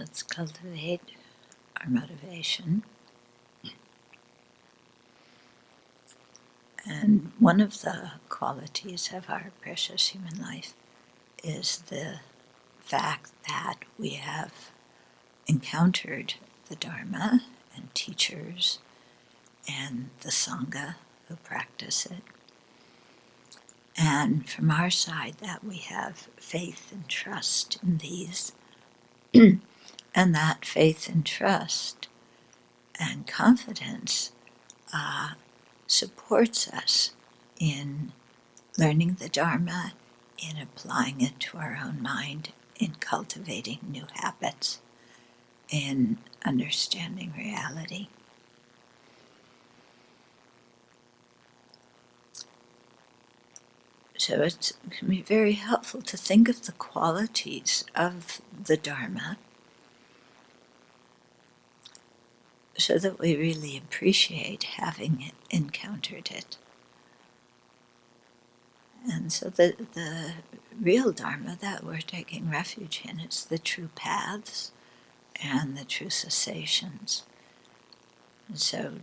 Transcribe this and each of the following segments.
Let's cultivate our motivation. And one of the qualities of our precious human life is the fact that we have encountered the Dharma and teachers and the Sangha who practice it. And from our side, that we have faith and trust in these. And that faith and trust and confidence supports us in learning the Dharma, in applying it to our own mind, in cultivating new habits, in understanding reality. So it can be very helpful to think of the qualities of the Dharma so that we really appreciate having encountered it. And so the real Dharma that we're taking refuge in is the true paths and the true cessations. And so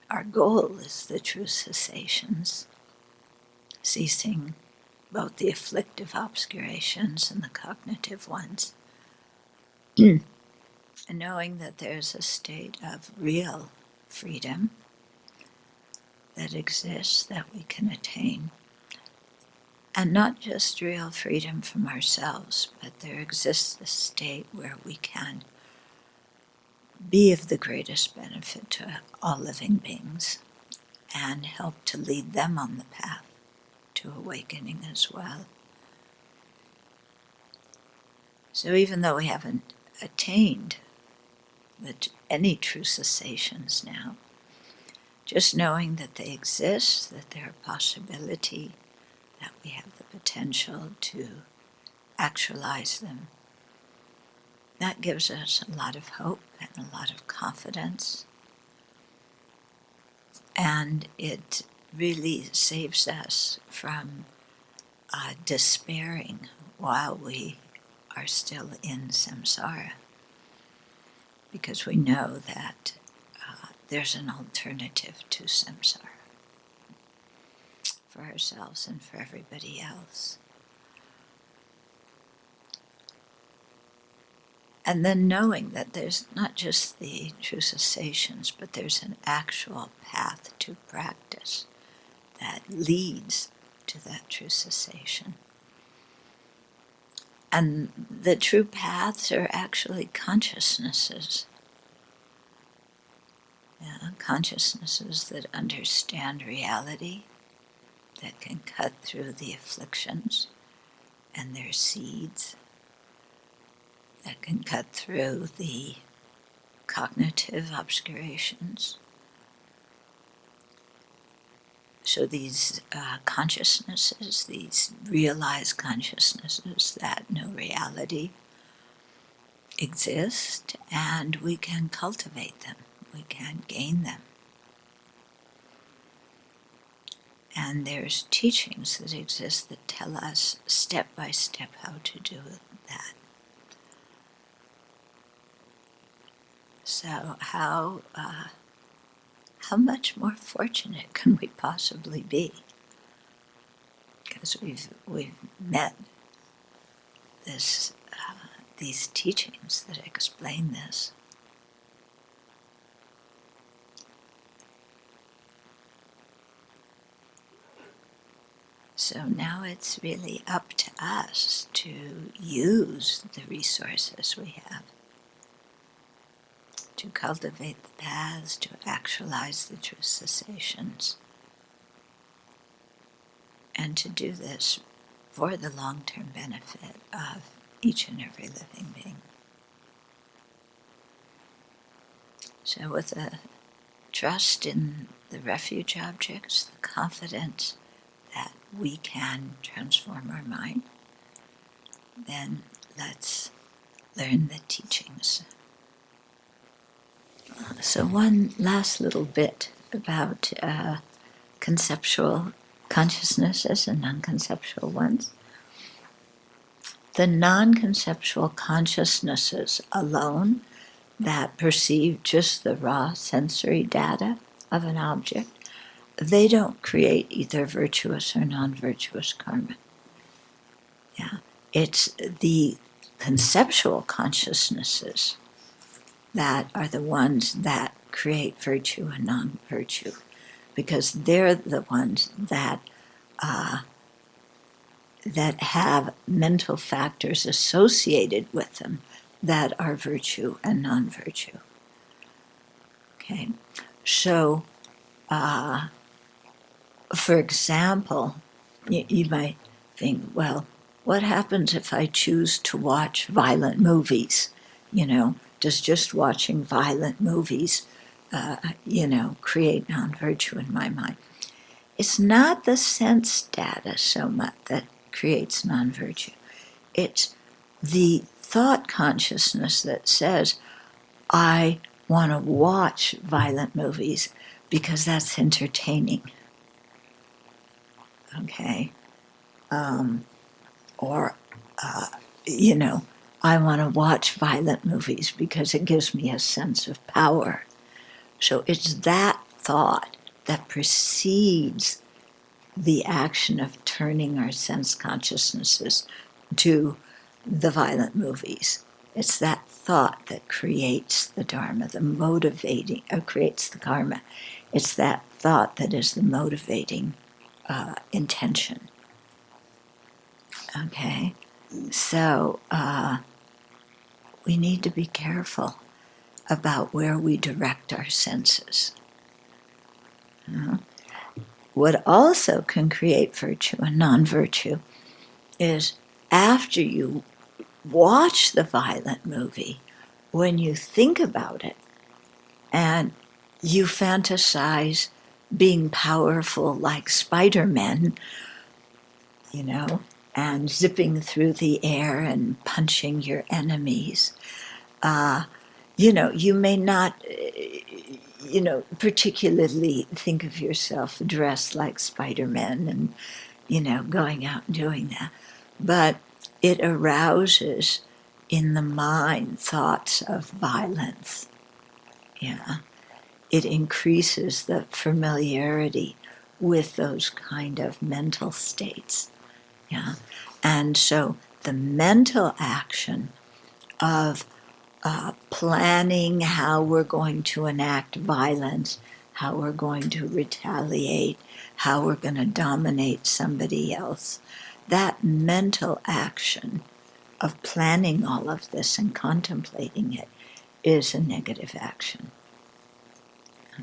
our goal is the true cessations, ceasing both the afflictive obscurations and the cognitive ones, and knowing that there's a state of real freedom that exists that we can attain. And not just real freedom from ourselves, but there exists a state where we can be of the greatest benefit to all living beings and help to lead them on the path to awakening as well. So even though we haven't attained any true cessations now, just knowing that they exist, that they're a possibility, that we have the potential to actualize them, that gives us a lot of hope and a lot of confidence. And it really saves us from despairing while we are still in samsara, because we know that there's an alternative to samsara for ourselves and for everybody else. And then knowing that there's not just the true cessations, but there's an actual path to practice that leads to that true cessation. And the true paths are actually consciousnesses. Consciousnesses that understand reality, that can cut through the afflictions and their seeds, that can cut through the cognitive obscurations. So these consciousnesses, these realized consciousnesses that know reality exist, and we can cultivate them, we can gain them. And there's teachings that exist that tell us step by step how to do that. So how much more fortunate can we possibly be? Because we've met these teachings that explain this. So now it's really up to us to use the resources we have, to cultivate the paths, to actualize the true cessations, and to do this for the long-term benefit of each and every living being. So with a trust in the refuge objects, the confidence that we can transform our mind, then let's learn the teachings. So one last little bit about conceptual consciousnesses and non-conceptual ones. the non-conceptual consciousnesses alone that perceive just the raw sensory data of an object, they don't create either virtuous or non-virtuous karma. Yeah, it's the conceptual consciousnesses that are the ones that create virtue and non-virtue, because they're the ones that that have mental factors associated with them that are virtue and non-virtue. Okay, so for example, you might think, well, what happens if I choose to watch violent movies? Does just watching violent movies, create non-virtue in my mind? It's not the sense data so much that creates non-virtue. It's the thought consciousness that says, I want to watch violent movies because that's entertaining. Okay? Or, I want to watch violent movies because it gives me a sense of power. So it's that thought that precedes the action of turning our sense consciousnesses to the violent movies. It's that thought that creates the Dharma, the motivating, or creates the karma. It's that thought that is the motivating intention. Okay, so we need to be careful about where we direct our senses. What also can create virtue and non-virtue is after you watch the violent movie, when you think about it and you fantasize being powerful like Spider-Man, and zipping through the air and punching your enemies, you may not, particularly think of yourself dressed like Spider-Man and, going out and doing that. But it arouses in the mind thoughts of violence. Yeah. It increases the familiarity with those kind of mental states. Yeah. And so the mental action of planning how we're going to enact violence, how we're going to retaliate, how we're going to dominate somebody else, that mental action of planning all of this and contemplating it is a negative action.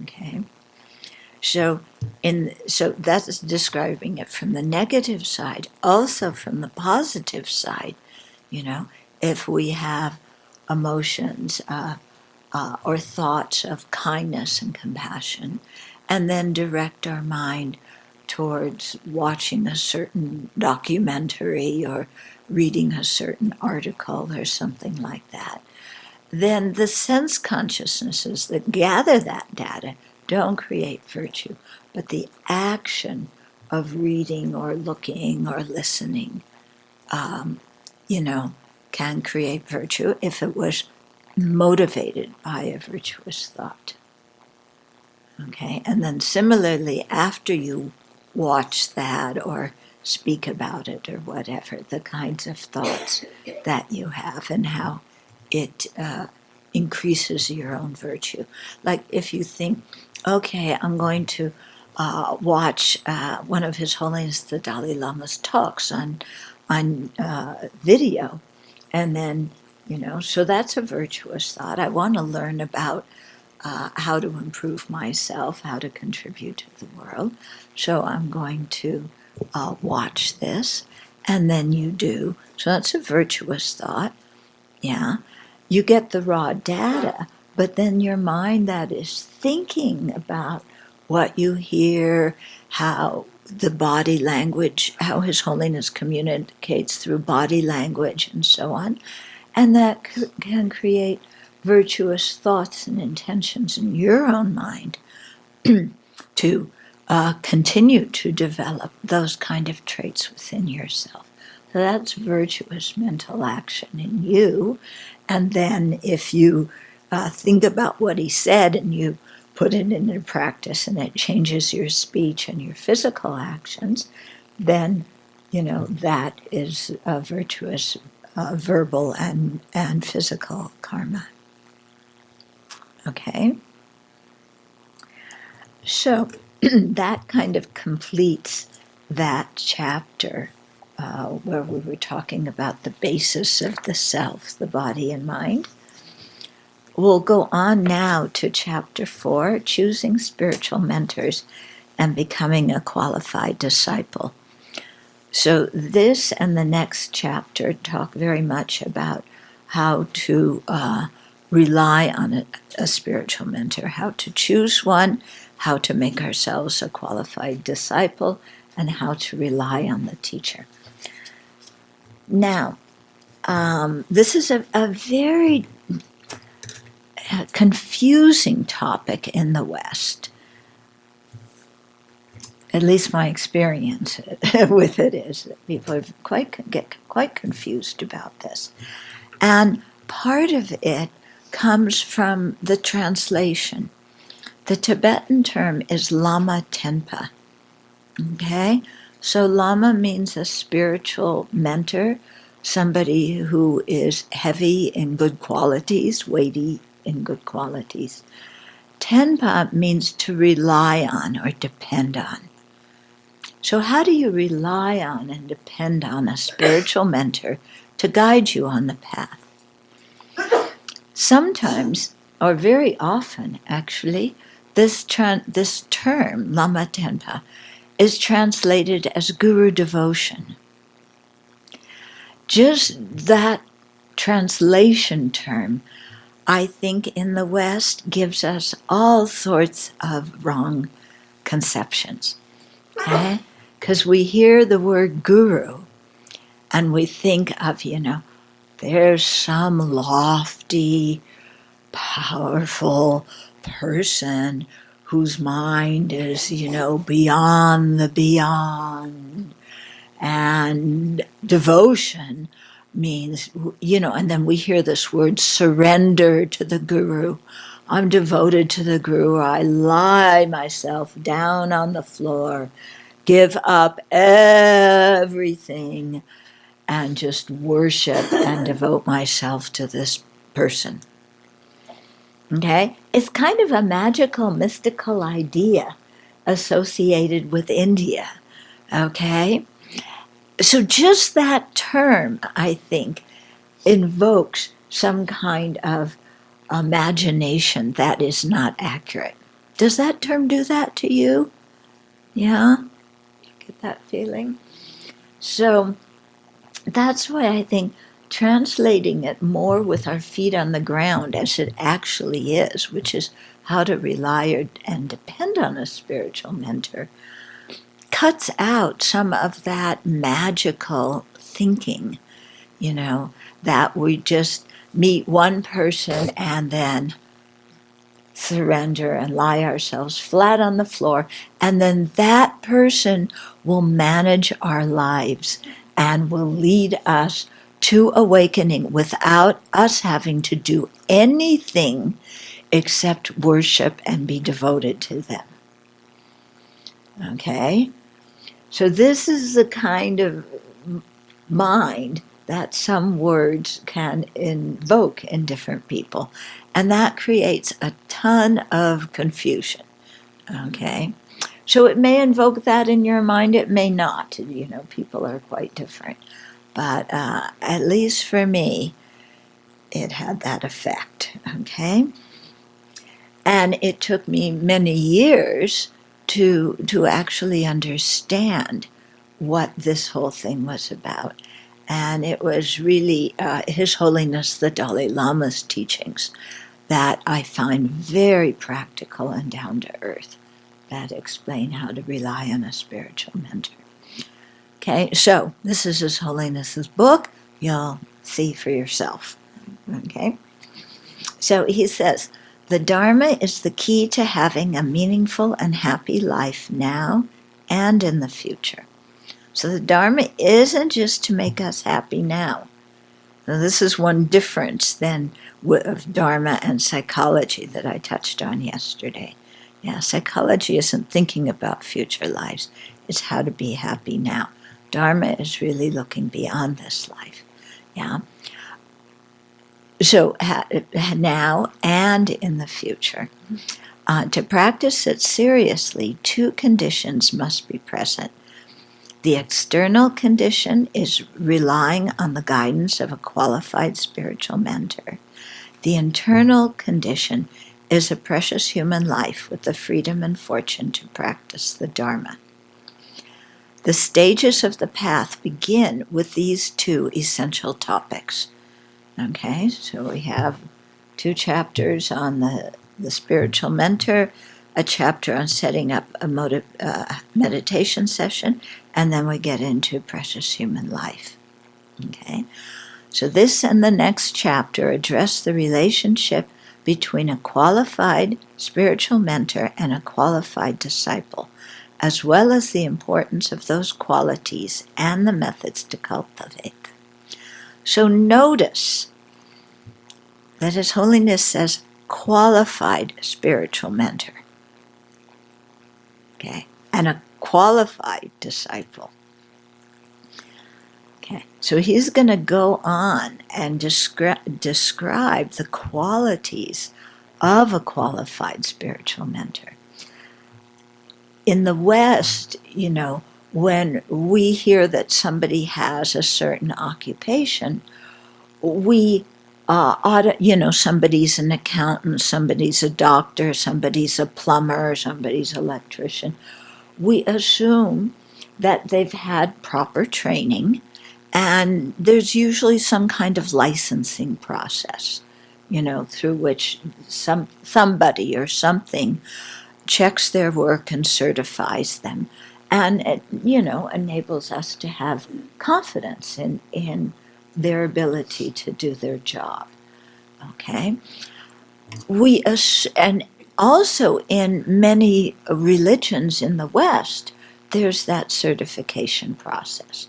Okay? So that's describing it from the negative side. Also from the positive side, if we have emotions or thoughts of kindness and compassion, and then direct our mind towards watching a certain documentary or reading a certain article or something like that, then the sense consciousnesses that gather that data don't create virtue, but the action of reading or looking or listening, can create virtue if it was motivated by a virtuous thought. Okay, and then similarly, after you watch that or speak about it or whatever, the kinds of thoughts that you have and how it increases your own virtue. Like if you think, okay, I'm going to watch one of His Holiness the Dalai Lama's talks on video, and then, so that's a virtuous thought. I want to learn about how to improve myself, how to contribute to the world. So I'm going to watch this, and then you do. So that's a virtuous thought. Yeah. You get the raw data, but then your mind that is thinking about what you hear, how the body language, how His Holiness communicates through body language and so on, and that can create virtuous thoughts and intentions in your own mind to continue to develop those kind of traits within yourself. So that's virtuous mental action in you. And then if you think about what he said and you put it into practice and it changes your speech and your physical actions, then, that is a virtuous verbal and physical karma. Okay? So that kind of completes that chapter where we were talking about the basis of the self, the body and mind. We'll go on now to chapter 4, choosing spiritual mentors and becoming a qualified disciple. So this and the next chapter talk very much about how to rely on a spiritual mentor, how to choose one, how to make ourselves a qualified disciple, and how to rely on the teacher. Now, this is a very confusing topic in the West. At least my experience with it is that people get quite confused about this. And part of it comes from the translation. The Tibetan term is Lama Tenpa. Okay? So Lama means a spiritual mentor, somebody who is heavy in good qualities, weighty in good qualities. Tenpa means to rely on or depend on. So how do you rely on and depend on a spiritual mentor to guide you on the path? Sometimes, or very often actually, this term, Lama Tenpa, is translated as guru devotion. Just that translation term, I think in the West, gives us all sorts of wrong conceptions. Okay? Because we hear the word guru and we think of, there's some lofty, powerful person whose mind is, beyond the beyond. And devotion means, and then we hear this word surrender to the guru. I'm devoted to the guru. I lie myself down on the floor, give up everything, and just worship and devote myself to this person. Okay? It's kind of a magical, mystical idea associated with India. Okay? So just that term, I think, invokes some kind of imagination that is not accurate. Does that term do that to you? Yeah? Get that feeling? So that's why I think translating it more with our feet on the ground as it actually is, which is how to rely and depend on a spiritual mentor, cuts out some of that magical thinking, that we just meet one person and then surrender and lie ourselves flat on the floor, and then that person will manage our lives and will lead us to awakening without us having to do anything except worship and be devoted to them. Okay? So this is the kind of mind that some words can invoke in different people. And that creates a ton of confusion. Okay? So it may invoke that in your mind, it may not. People are quite different. But at least for me, it had that effect. Okay? And it took me many years to actually understand what this whole thing was about. And it was really His Holiness the Dalai Lama's teachings that I find very practical and down to earth, that explain how to rely on a spiritual mentor. Okay, so this is His Holiness's book. You'll see for yourself. Okay, so he says, the Dharma is the key to having a meaningful and happy life now and in the future. So the Dharma isn't just to make us happy now. Now, this is one difference then of Dharma and psychology that I touched on yesterday. Yeah, psychology isn't thinking about future lives. It's how to be happy now. Dharma is really looking beyond this life. Yeah. So now and in the future. To practice it seriously, two conditions must be present. The external condition is relying on the guidance of a qualified spiritual mentor. The internal condition is a precious human life with the freedom and fortune to practice the Dharma. The stages of the path begin with these two essential topics. Okay, so we have 2 chapters on the spiritual mentor, a chapter on setting up a meditation session, and then we get into precious human life. Okay, so this and the next chapter address the relationship between a qualified spiritual mentor and a qualified disciple, as well as the importance of those qualities and the methods to cultivate them. So notice that His Holiness says qualified spiritual mentor. Okay, and a qualified disciple. Okay, so he's going to go on and describe the qualities of a qualified spiritual mentor. In the West, when we hear that somebody has a certain occupation, we somebody's an accountant, somebody's a doctor, somebody's a plumber, somebody's an electrician. We assume that they've had proper training, and there's usually some kind of licensing process, through which somebody or something checks their work and certifies them, and it, enables us to have confidence in their ability to do their job. Okay, and also in many religions in the West, there's that certification process.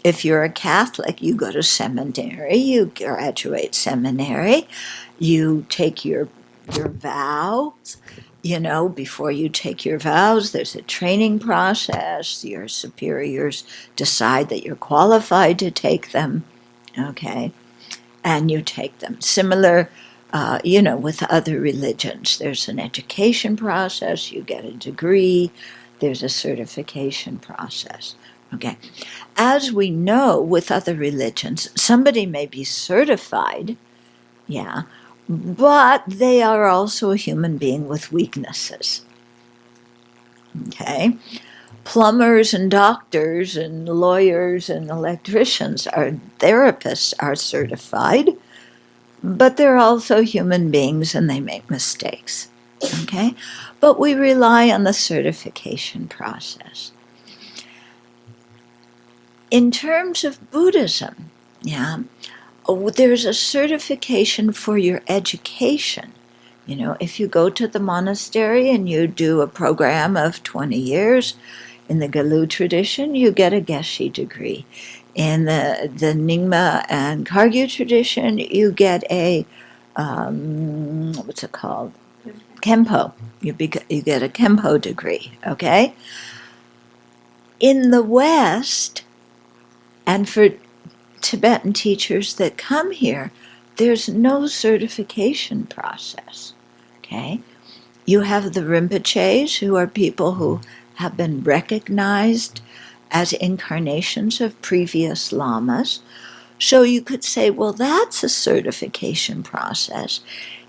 If you're a Catholic, you go to seminary, you graduate seminary, you take your vows. Before you take your vows, there's a training process. Your superiors decide that you're qualified to take them, okay? And you take them. Similar, with other religions. There's an education process, you get a degree, there's a certification process, okay? As we know with other religions, somebody may be certified, yeah, but they are also a human being with weaknesses. Okay? Plumbers and doctors and lawyers and electricians therapists are certified, but they're also human beings and they make mistakes. Okay? But we rely on the certification process. In terms of Buddhism, yeah, there's a certification for your education. If you go to the monastery and you do a program of 20 years, in the Galu tradition, you get a Geshe degree. In the Nyingma and Kagyu tradition, you get a, what's it called? Kempo. You get a Kempo degree, okay? In the West, and for Tibetan teachers that come here, there's no certification process, okay? You have the Rinpoches, who are people who have been recognized as incarnations of previous lamas. So you could say, well, that's a certification process,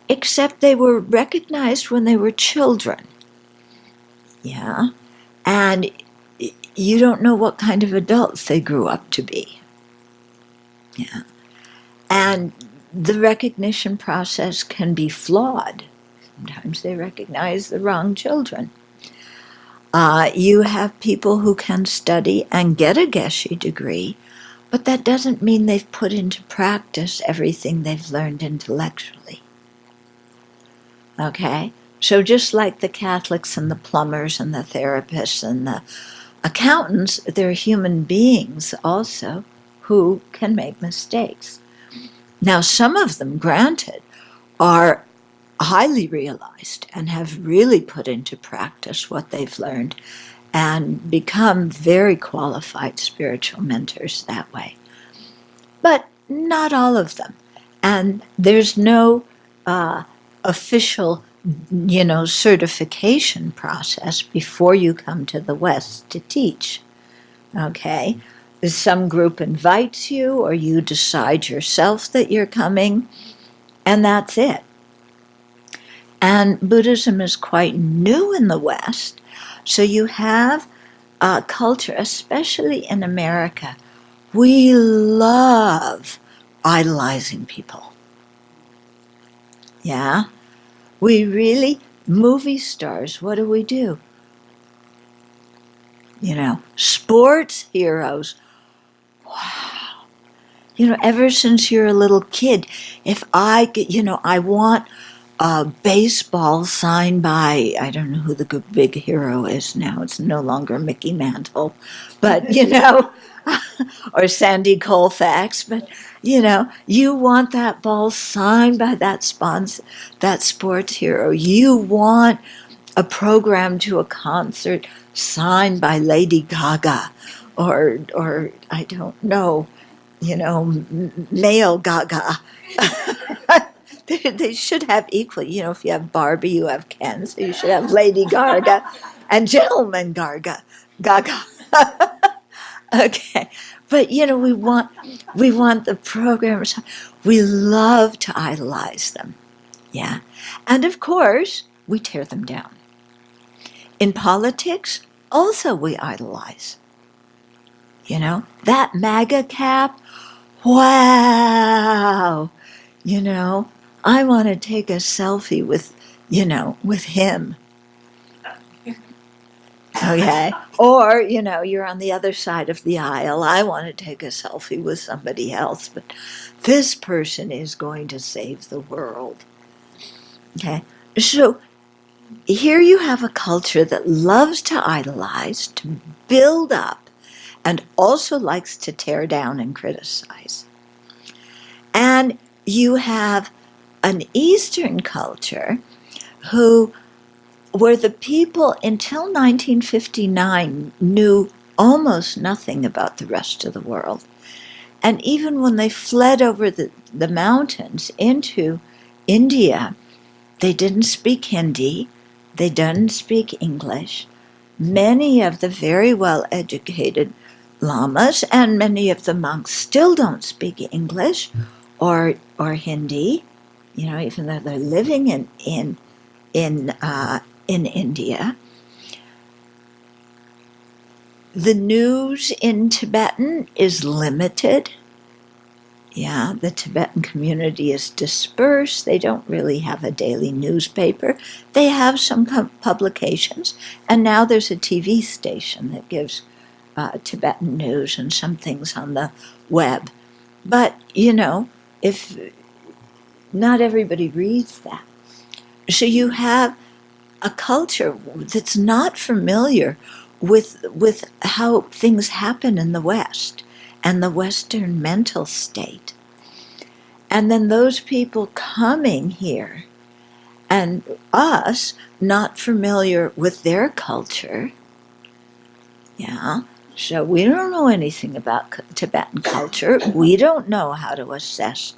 except they were recognized when they were children, yeah? And you don't know what kind of adults they grew up to be. Yeah. And the recognition process can be flawed. Sometimes they recognize the wrong children. You have people who can study and get a Geshe degree, but that doesn't mean they've put into practice everything they've learned intellectually. Okay? So just like the Catholics and the plumbers and the therapists and the accountants, they're human beings also who can make mistakes. Now, some of them, granted, are highly realized and have really put into practice what they've learned and become very qualified spiritual mentors that way. But not all of them. And there's no official, certification process before you come to the West to teach. Okay? Some group invites you, or you decide yourself that you're coming, and that's it. And Buddhism is quite new in the West, so you have a culture, especially in America. We love idolizing people. Yeah? We really, movie stars, what do? Sports heroes. Wow. Ever since you're a little kid, if I want a baseball signed by, I don't know who the big hero is now, it's no longer Mickey Mantle, but, or Sandy Colfax, but, you want that ball signed by that sports hero. You want a program to a concert signed by Lady Gaga, or I don't know, male Gaga. They should have equal. If you have Barbie, you have Ken, so you should have Lady Gaga and Gentleman Gaga. Okay, but we want the programs. We love to idolize them, yeah, and of course we tear them down. In politics, also we idolize. That MAGA cap. Wow, I want to take a selfie with him. Okay. Or, you're on the other side of the aisle. I want to take a selfie with somebody else, but this person is going to save the world. Okay. So here you have a culture that loves to idolize, to build up, and also likes to tear down and criticize. And you have an Eastern culture where the people until 1959 knew almost nothing about the rest of the world. And even when they fled over the mountains into India, they didn't speak Hindi, they didn't speak English. Many of the very well-educated lamas and many of the monks still don't speak English or Hindi, even though they're living in India. The news in Tibetan is limited. Yeah, the Tibetan community is dispersed. They don't really have a daily newspaper. They have some publications, and now there's a TV station that gives Tibetan news and some things on the web. But, if not everybody reads that. So you have a culture that's not familiar with how things happen in the West and the Western mental state. And then those people coming here and us not familiar with their culture, yeah, so we don't know anything about Tibetan culture. We don't know how to assess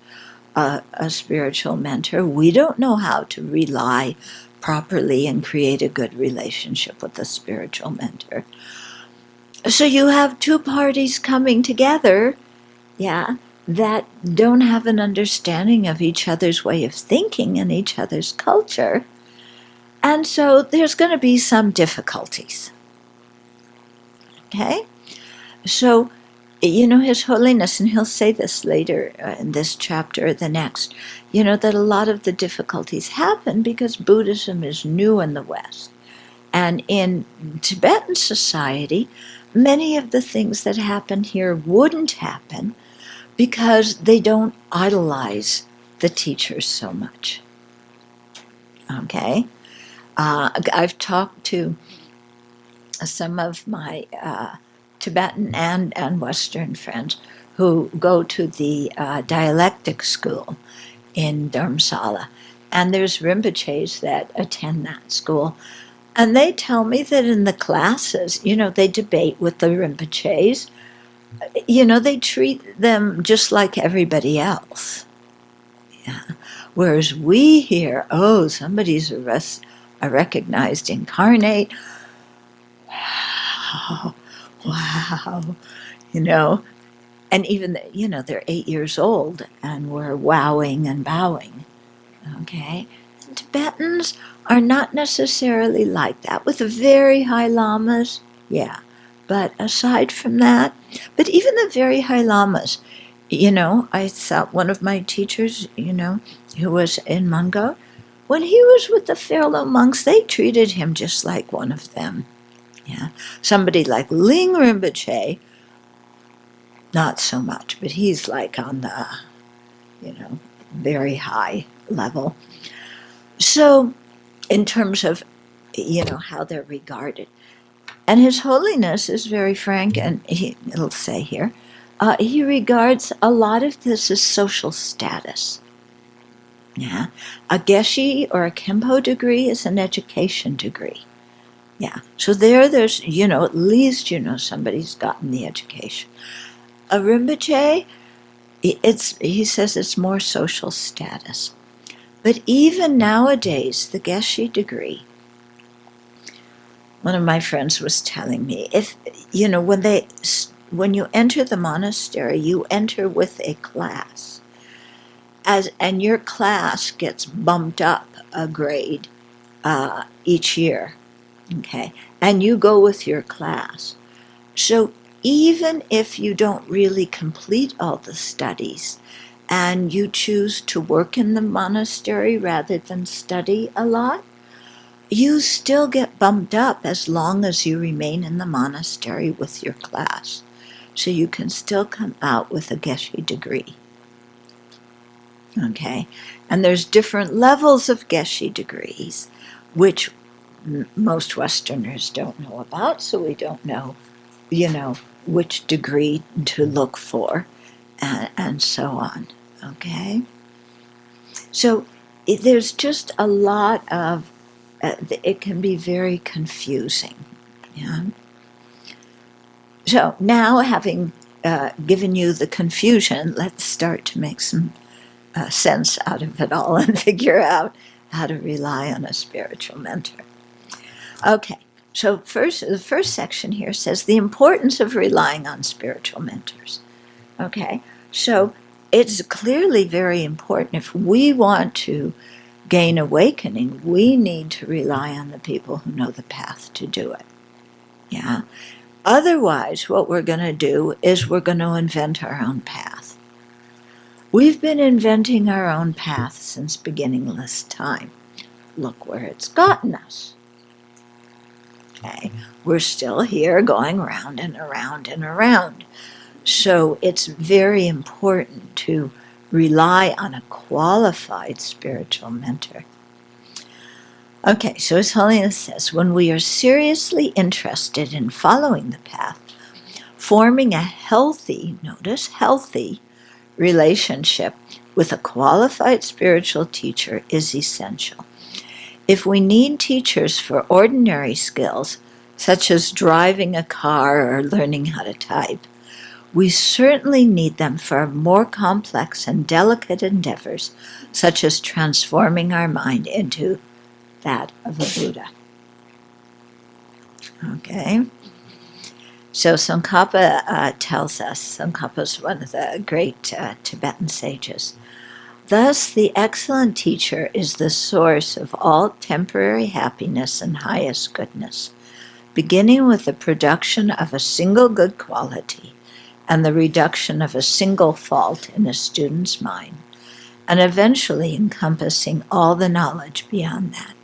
a spiritual mentor. We don't know how to rely properly and create a good relationship with the spiritual mentor. So you have two parties coming together, yeah, that don't have an understanding of each other's way of thinking and each other's culture. And so there's going to be some difficulties. Okay? So, His Holiness, and he'll say this later in this chapter or the next, that a lot of the difficulties happen because Buddhism is new in the West. And in Tibetan society, many of the things that happen here wouldn't happen because they don't idolize the teachers so much. Okay? I've talked to some of my Tibetan and Western friends who go to the dialectic school in Dharamsala. And there's Rinpoches that attend that school. And they tell me that in the classes, they debate with the Rinpoches. They treat them just like everybody else. Yeah. Whereas we hear, oh, somebody's a recognized incarnate. Wow. Wow. And even, they're 8 years old and we're wowing and bowing. Okay? And Tibetans are not necessarily like that. With the very high lamas, yeah. But aside from that, but even the very high lamas, I thought one of my teachers, who was in Mungo, when he was with the Fairlow monks, they treated him just like one of them. Yeah. Somebody like Ling Rinpoche, not so much, but he's like on the, very high level. So, in terms of, how they're regarded. And His Holiness is very frank, and it'll say here, he regards a lot of this as social status. Yeah. A Geshe or a Kempo degree is an education degree. Yeah. So there's, at least, somebody's gotten the education. A Rinpoche, he says it's more social status. But even nowadays, the Geshe degree, one of my friends was telling me, if, when you enter the monastery, you enter with a class. And your class gets bumped up a grade each year. Okay. And you go with your class. So even if you don't really complete all the studies and you choose to work in the monastery rather than study a lot, you still get bumped up as long as you remain in the monastery with your class. So you can still come out with a Geshe degree. Okay? And there's different levels of Geshe degrees, which most Westerners don't know about, so we don't know, which degree to look for, and so on. Okay? So there's just a lot of, it can be very confusing. Yeah. So now, having given you the confusion, let's start to make some sense out of it all and figure out how to rely on a spiritual mentor. Okay, so the first section here says the importance of relying on spiritual mentors. Okay, so it's clearly very important. If we want to gain awakening, we need to rely on the people who know the path to do it. Yeah. Otherwise, what we're going to do is we're going to invent our own path. We've been inventing our own path since beginningless time. Look where it's gotten us. Okay. We're still here going around and around and around. So it's very important to rely on a qualified spiritual mentor. Okay, so His Holiness says, when we are seriously interested in following the path, forming a healthy, notice healthy, relationship with a qualified spiritual teacher is essential. If we need teachers for ordinary skills, such as driving a car or learning how to type, we certainly need them for more complex and delicate endeavors, such as transforming our mind into that of a Buddha. Okay. So Tsongkhapa tells us, Tsongkhapa is one of the great Tibetan sages, thus the excellent teacher is the source of all temporary happiness and highest goodness, beginning with the production of a single good quality and the reduction of a single fault in a student's mind, and eventually encompassing all the knowledge beyond that.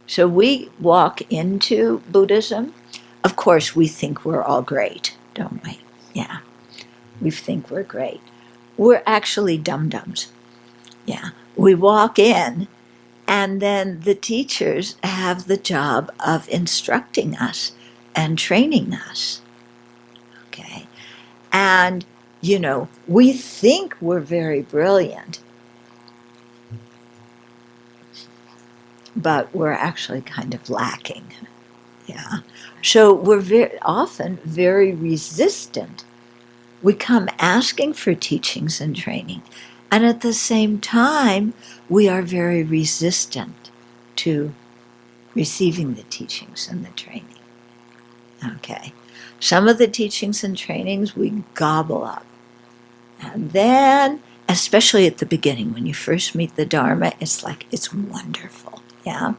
So we walk into Buddhism. Of course, we think we're all great, don't we? Yeah, we think we're great. We're actually dum-dums. Yeah, we walk in And then the teachers have the job of instructing us and training us. Okay? And, we think we're very brilliant, but we're actually kind of lacking. Yeah. So we're very often very resistant. We come asking for teachings and training, and at the same time, we are very resistant to receiving the teachings and the training. Okay. Some of the teachings and trainings we gobble up. And then, especially at the beginning, when you first meet the Dharma, it's like, it's wonderful. Yeah.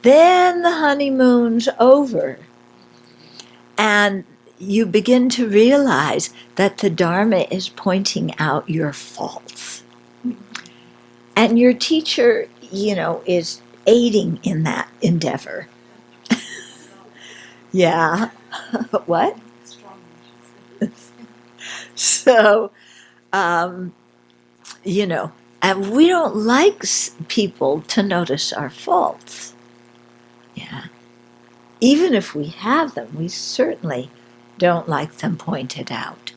Then the honeymoon's over. And you begin to realize that the Dharma is pointing out your faults. And your teacher, is aiding in that endeavor. Yeah. What? So, and we don't like people to notice our faults. Yeah. Even if we have them, we certainly don't like them pointed out.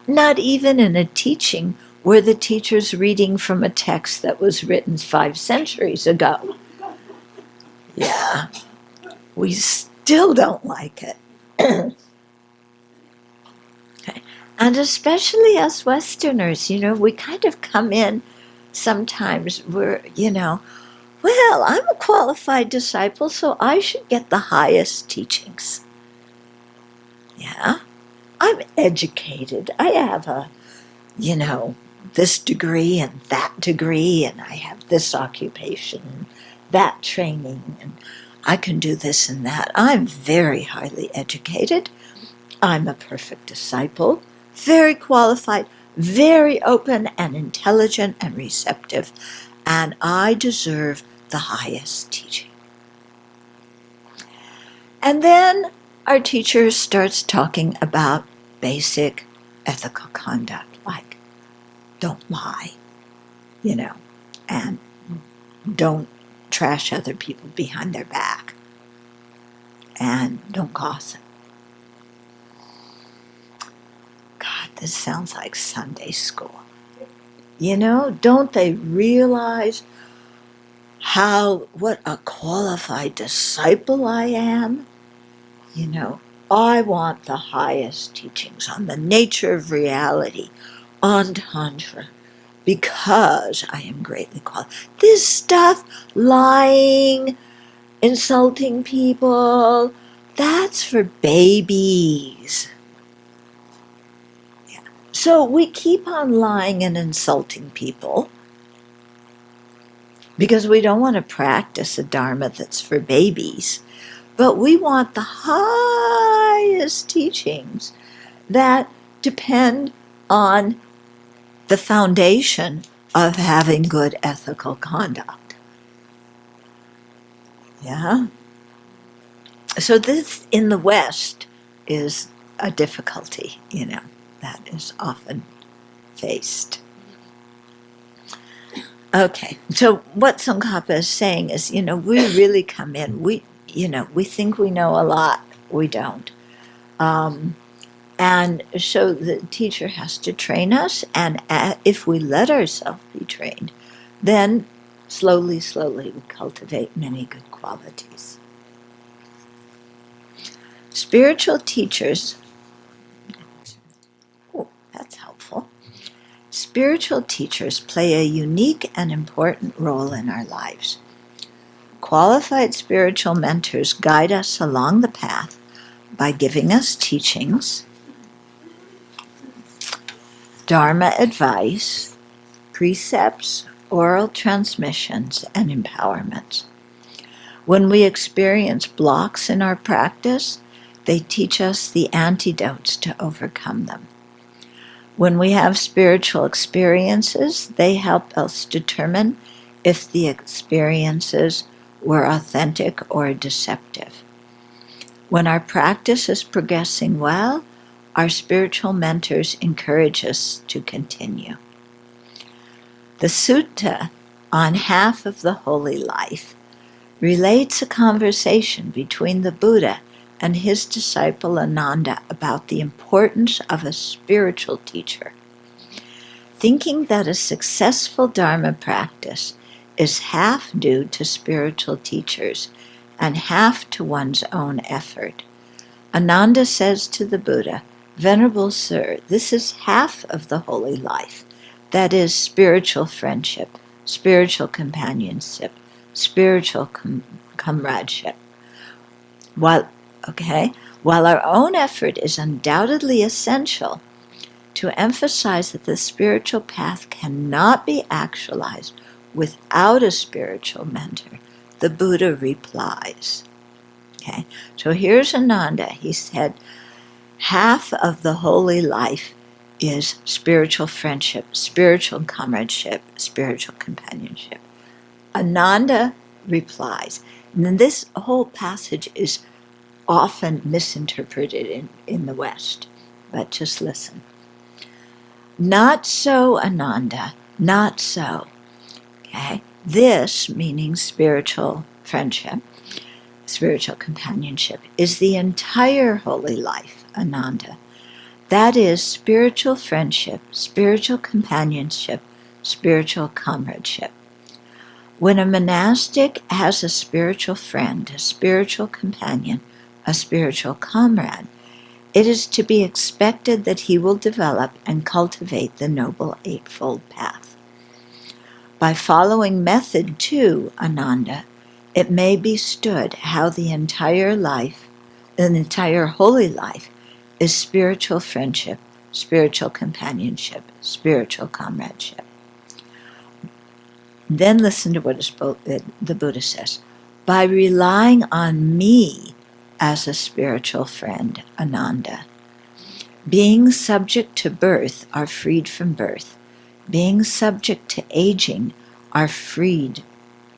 Not even in a teaching where the teacher's reading from a text that was written 5 centuries ago. Yeah. We still don't like it. Okay. And especially us Westerners, we kind of come in sometimes where, well, I'm a qualified disciple, so I should get the highest teachings. Yeah. I'm educated. I have this degree and that degree, and I have this occupation, that training, and I can do this and that. I'm very highly educated. I'm a perfect disciple, very qualified, very open and intelligent and receptive, and I deserve the highest teaching. And then our teacher starts talking about basic ethical conduct, like don't lie, and don't trash other people behind their back, and don't gossip. God, this sounds like Sunday school. Don't they realize what a qualified disciple I am? I want the highest teachings on the nature of reality, on Tantra, because I am greatly qualified. This stuff, lying, insulting people, that's for babies. Yeah. So we keep on lying and insulting people because we don't want to practice a Dharma that's for babies. But we want the highest teachings that depend on the foundation of having good ethical conduct. Yeah? So this, in the West, is a difficulty, that is often faced. Okay, so what Tsongkhapa is saying is, we really come in, we think we know a lot, we don't. And so the teacher has to train us, and if we let ourselves be trained, then slowly we cultivate many good qualities. Spiritual teachers, that's helpful. Spiritual teachers play a unique and important role in our lives. Qualified spiritual mentors guide us along the path by giving us teachings, Dharma advice, precepts, oral transmissions, and empowerments. When we experience blocks in our practice, they teach us the antidotes to overcome them. When we have spiritual experiences, they help us determine if the experiences were authentic or deceptive. When our practice is progressing well, our spiritual mentors encourage us to continue. The sutta on half of the holy life, relates a conversation between the Buddha and his disciple Ananda about the importance of a spiritual teacher. Thinking that a successful Dharma practice is half due to spiritual teachers and half to one's own effort, Ananda says to the Buddha, "Venerable Sir, this is half of the holy life, that is, spiritual friendship, spiritual companionship, spiritual comradeship. While our own effort is undoubtedly essential, to emphasize that the spiritual path cannot be actualized without a spiritual mentor, the Buddha replies." Okay, so here's Ananda. He said, half of the holy life is spiritual friendship, spiritual comradeship, spiritual companionship. Ananda replies, and then this whole passage is often misinterpreted in the West, but just listen. "Not so, Ananda, not so." Okay, this, meaning spiritual friendship, spiritual companionship, is the entire holy life, Ananda. That is spiritual friendship, spiritual companionship, spiritual comradeship. When a monastic has a spiritual friend, a spiritual companion, a spiritual comrade, it is to be expected that he will develop and cultivate the Noble Eightfold Path. By following method 2, Ananda, it may be stood how the entire holy life, is spiritual friendship, spiritual companionship, spiritual comradeship. Then listen to what the Buddha says. By relying on me as a spiritual friend, Ananda, being subject to birth are freed from birth, being subject to aging are freed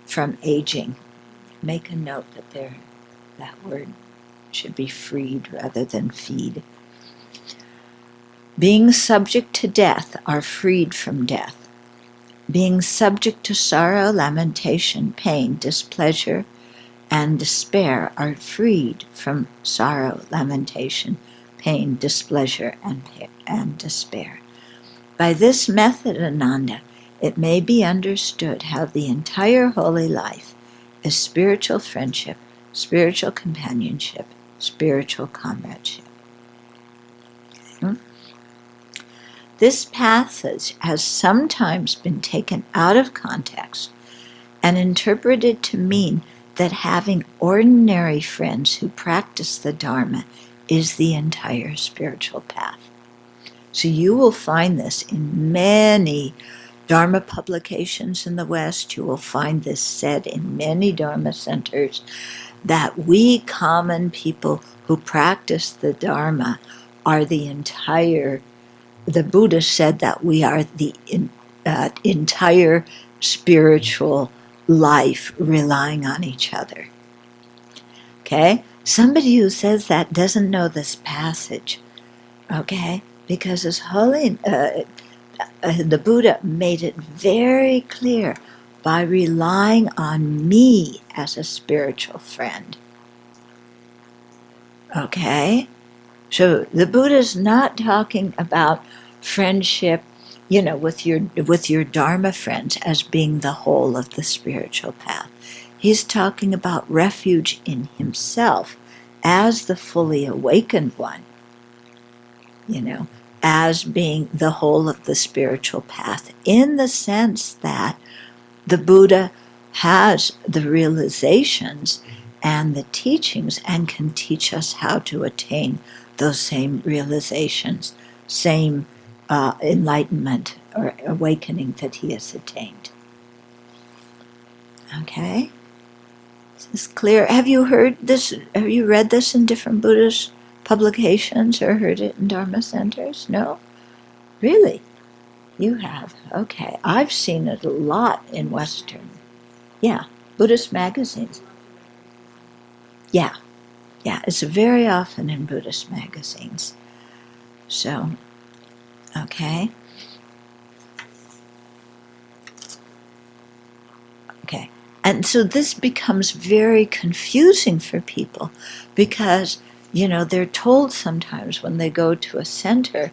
from aging. Make a note that word should be freed rather than feed. Being subject to death are freed from death. Being subject to sorrow, lamentation, pain, displeasure, and despair are freed from sorrow, lamentation, pain, displeasure, and despair. By this method, Ananda, it may be understood how the entire holy life is spiritual friendship, spiritual companionship, spiritual comradeship. This passage has sometimes been taken out of context and interpreted to mean that having ordinary friends who practice the Dharma is the entire spiritual path. So you will find this in many Dharma publications in the West. You will find this said in many Dharma centers, that we common people who practice the Dharma are the Buddha said that we are the entire spiritual life relying on each other. Okay? Somebody who says that doesn't know this passage. Okay? Because the Buddha made it very clear by relying on me as a spiritual friend. Okay? So the Buddha's not talking about friendship, with your Dharma friends as being the whole of the spiritual path. He's talking about refuge in himself as the fully awakened one, as being the whole of the spiritual path, in the sense that the Buddha has the realizations and the teachings and can teach us how to attain those same realizations, same enlightenment or awakening that he has attained. Okay? Is this clear? Have you heard this? Have you read this in different Buddhist publications or heard it in Dharma centers? No? Really? You have? Okay. I've seen it a lot in Western. Yeah. Buddhist magazines. Yeah. Yeah. It's very often in Buddhist magazines. So, okay. And so this becomes very confusing for people because, they're told sometimes when they go to a center,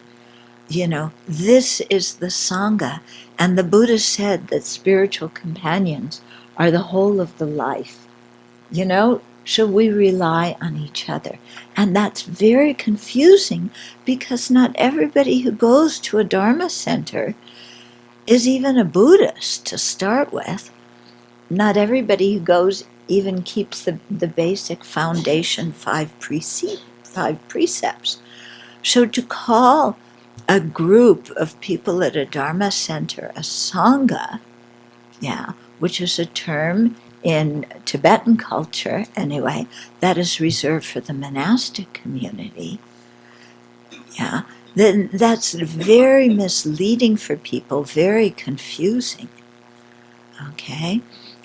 this is the Sangha. And the Buddha said that spiritual companions are the whole of the life. So we rely on each other. And that's very confusing because not everybody who goes to a Dharma center is even a Buddhist to start with. Not everybody who goes even keeps the basic foundation five precepts. So to call a group of people at a Dharma center a Sangha, which is a term in Tibetan culture anyway, that is reserved for the monastic community, then that's very misleading for people, very confusing. Okay?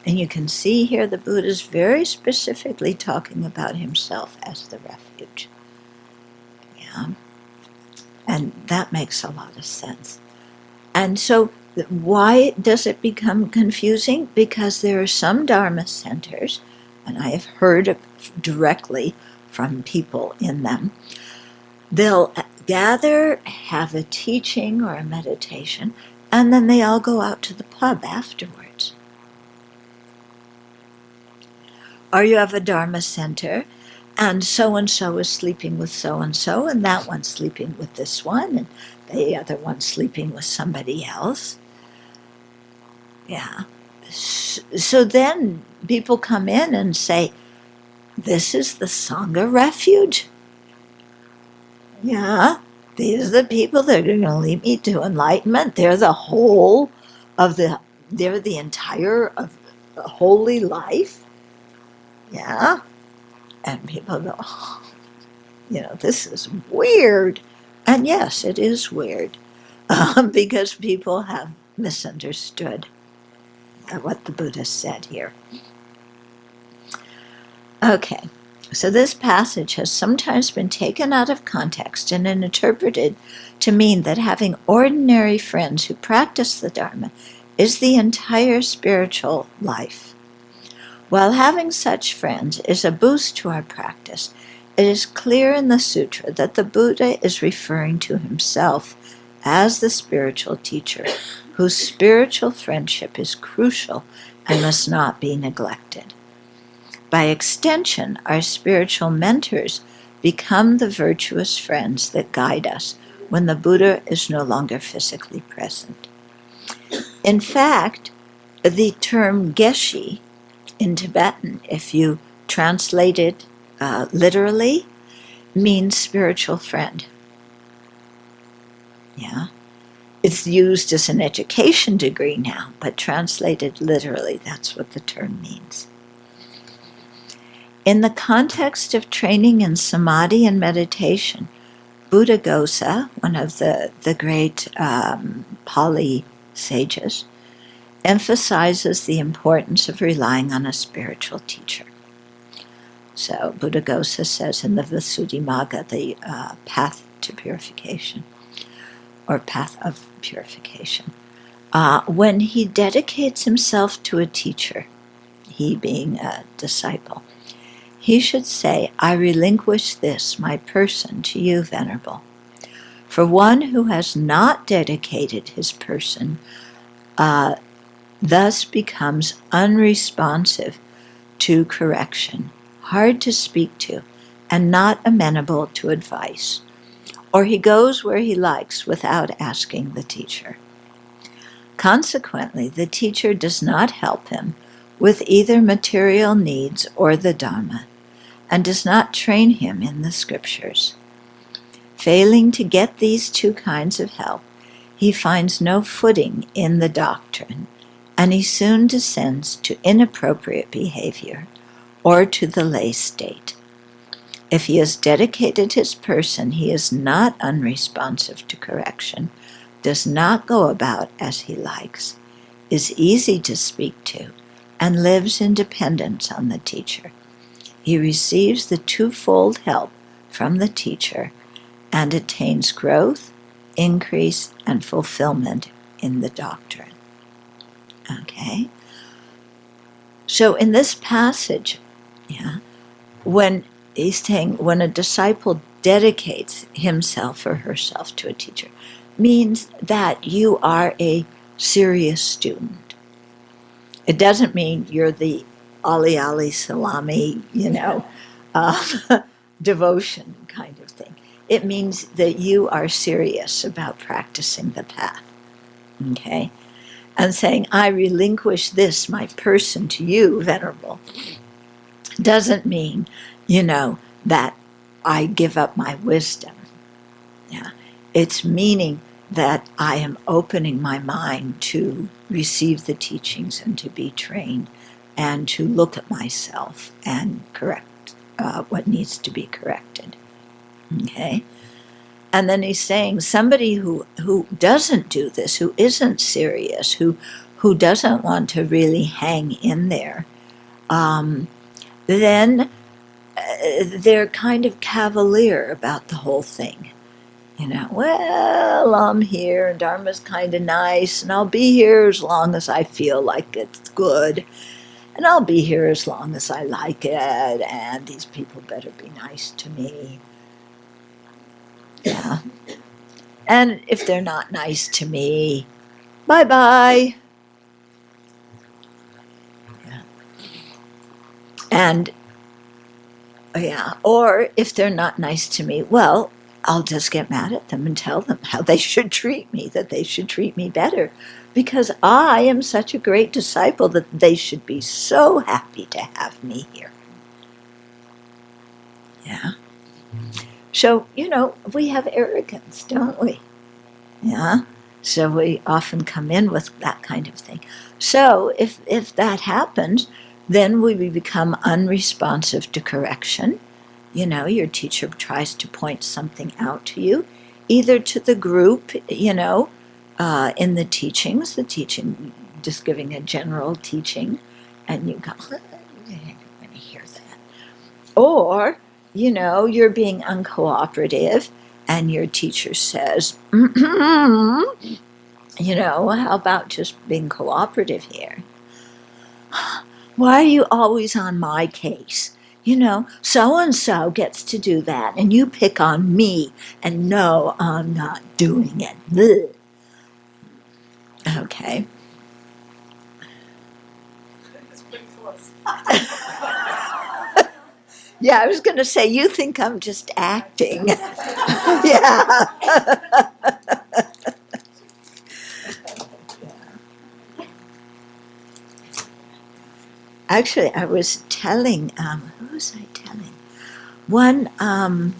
And you can see here the Buddha is very specifically talking about himself as the refuge. And that makes a lot of sense. And so why does it become confusing? Because there are some Dharma centers, and I have heard directly from people in them, they'll gather, have a teaching or a meditation, and then they all go out to the pub afterwards. Or you have a Dharma center, and so-and-so is sleeping with so-and-so, and that one's sleeping with this one, and the other one's sleeping with somebody else. So then people come in and say, this is the Sangha refuge. These are the people that are going to lead me to enlightenment. They're the whole of they're the entire of the holy life. And people go, this is weird. And yes, it is weird because people have misunderstood what the Buddha said here. Okay, so this passage has sometimes been taken out of context and interpreted to mean that having ordinary friends who practice the Dharma is the entire spiritual life. While having such friends is a boost to our practice, it is clear in the sutra that the Buddha is referring to himself as the spiritual teacher, whose spiritual friendship is crucial and must not be neglected. By extension, our spiritual mentors become the virtuous friends that guide us when the Buddha is no longer physically present. In fact, the term geshe in Tibetan, if you translate it literally, means spiritual friend. It's used as an education degree now, but translated literally, that's what the term means. In the context of training in samadhi and meditation, Buddhaghosa, one of the great Pali sages, emphasizes the importance of relying on a spiritual teacher. So Buddhaghosa says in the Visuddhimagga, the path to purification, or path of purification, when he dedicates himself to a teacher, he being a disciple, he should say, I relinquish this, my person, to you, Venerable. For one who has not dedicated his person, thus becomes unresponsive to correction, hard to speak to, and not amenable to advice. Or he goes where he likes without asking the teacher. Consequently, the teacher does not help him with either material needs or the Dharma, and does not train him in the scriptures. Failing to get these two kinds of help, he finds no footing in the doctrine, and he soon descends to inappropriate behavior or to the lay state. If he has dedicated his person, he is not unresponsive to correction, does not go about as he likes, is easy to speak to, and lives in dependence on the teacher. He receives the twofold help from the teacher and attains growth, increase, and fulfillment in the doctrine. Okay? So in this passage, yeah, when he's saying when a disciple dedicates himself or herself to a teacher, means that you are a serious student. It doesn't mean you're the Ali Ali Salami, um, devotion kind of thing. It means that you are serious about practicing the path. Okay? And saying, I relinquish this, my person, to you, Venerable, doesn't mean, that I give up my wisdom. Yeah. It's meaning that I am opening my mind to receive the teachings and to be trained and to look at myself and correct what needs to be corrected. Okay? And then he's saying somebody who doesn't do this, who isn't serious, who doesn't want to really hang in there, then they're kind of cavalier about the whole thing. Well, I'm here and Dharma's kind of nice and I'll be here as long as I feel like it's good. And I'll be here as long as I like it, and these people better be nice to me. Yeah. And if they're not nice to me, bye-bye. Yeah. And, yeah, or if they're not nice to me, well, I'll just get mad at them and tell them how they should treat me, that they should treat me better, because I am such a great disciple that they should be so happy to have me here. Yeah. So, we have arrogance, don't we? Yeah. So we often come in with that kind of thing. So if that happens, then we become unresponsive to correction. Your teacher tries to point something out to you, either to the group, in the teaching, just giving a general teaching, and you go, I'm going to hear that. Or, you're being uncooperative, and your teacher says, how about just being cooperative here? Why are you always on my case? So-and-so gets to do that, and you pick on me, and no, I'm not doing it. Blech. Okay. Yeah, I was going to say, you think I'm just acting. Yeah. Actually, I was telling, who was I telling? One, I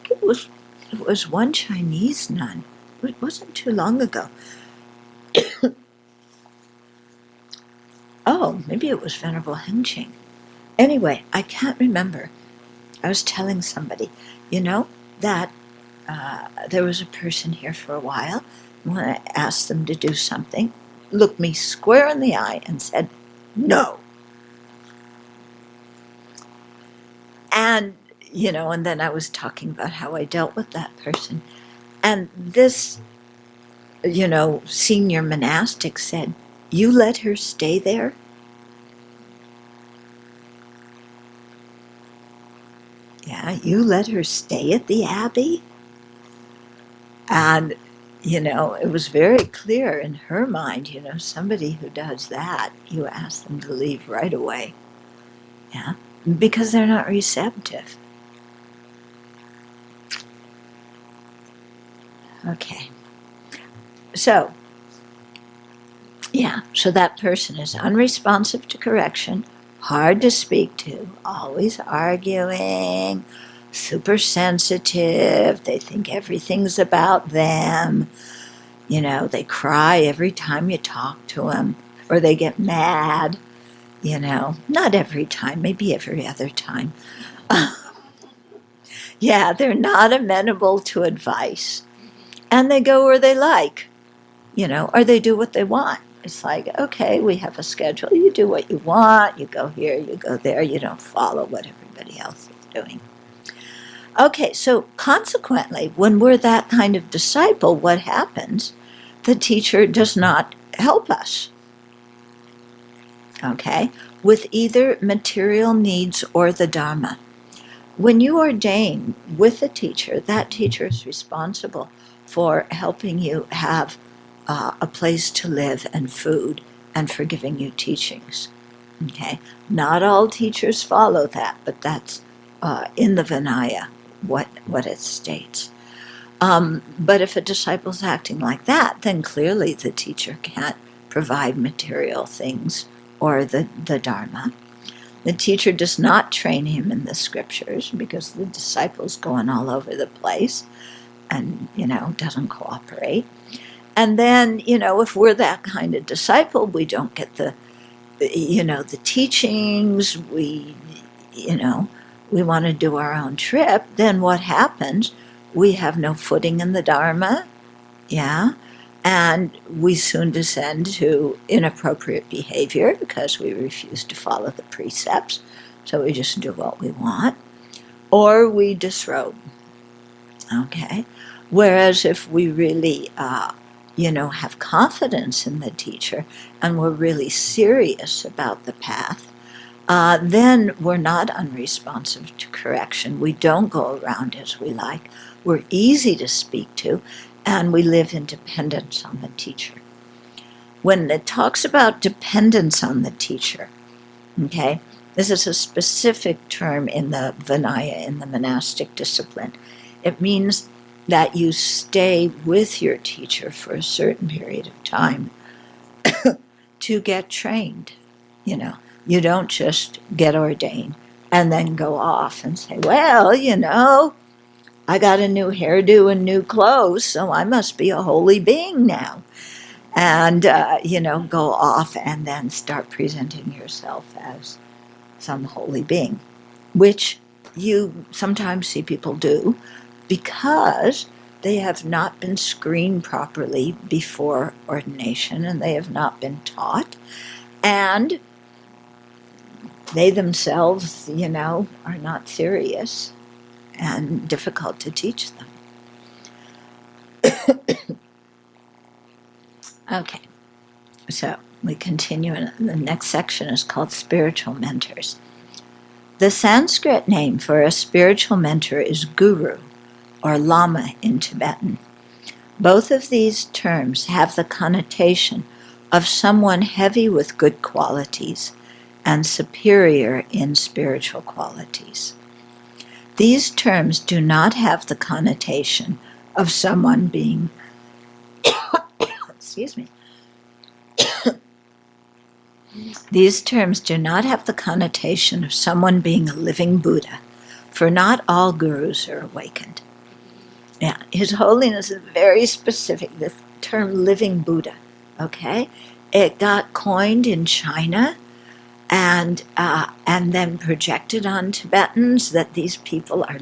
think it was one Chinese nun. It wasn't too long ago. Oh, maybe it was Venerable Hengqing. Anyway, I can't remember. I was telling somebody, that there was a person here for a while. When I asked them to do something, looked me square in the eye and said, no. And, and then I was talking about how I dealt with that person. And this, senior monastic said, you let her stay there? Yeah, you let her stay at the Abbey? And, it was very clear in her mind, somebody who does that, you ask them to leave right away. Yeah, because they're not receptive. Okay. So that person is unresponsive to correction, hard to speak to, always arguing, super sensitive, they think everything's about them, they cry every time you talk to them, or they get mad, not every time, maybe every other time. Yeah, they're not amenable to advice, and they go where they like, or they do what they want. It's like, okay, we have a schedule. You do what you want. You go here, you go there. You don't follow what everybody else is doing. Okay, so consequently, when we're that kind of disciple, what happens? The teacher does not help us, okay, with either material needs or the Dharma. When you ordain with a teacher, that teacher is responsible for helping you have a place to live and food and for giving you teachings. Okay, not all teachers follow that, but that's in the Vinaya what it states. But if a disciple's acting like that, then clearly the teacher can't provide material things or the Dharma. The teacher does not train him in the scriptures because the disciple's going all over the place and, doesn't cooperate. And then, if we're that kind of disciple, we don't get the teachings, we want to do our own trip, then what happens? We have no footing in the Dharma, and we soon descend to inappropriate behavior because we refuse to follow the precepts, so we just do what we want, or we disrobe, okay? Whereas if we really, have confidence in the teacher and we're really serious about the path, then we're not unresponsive to correction. We don't go around as we like. We're easy to speak to, and we live in dependence on the teacher. When it talks about dependence on the teacher, okay, this is a specific term in the Vinaya, in the monastic discipline. It means that you stay with your teacher for a certain period of time to get trained. You don't just get ordained and then go off and say, well, I got a new hairdo and new clothes, so I must be a holy being now. And, go off and then start presenting yourself as some holy being, which you sometimes see people do because they have not been screened properly before ordination and they have not been taught. And they themselves, are not serious and difficult to teach them. Okay, so we continue. The next section is called Spiritual Mentors. The Sanskrit name for a spiritual mentor is guru, or lama in Tibetan. Both of these terms have the connotation of someone heavy with good qualities and superior in spiritual qualities. These terms do not have the connotation of someone being, excuse me, these terms do not have the connotation of someone being a living Buddha, for not all gurus are awakened. Yeah, His Holiness is very specific, this term living Buddha, okay? It got coined in China and then projected on Tibetans that these people are,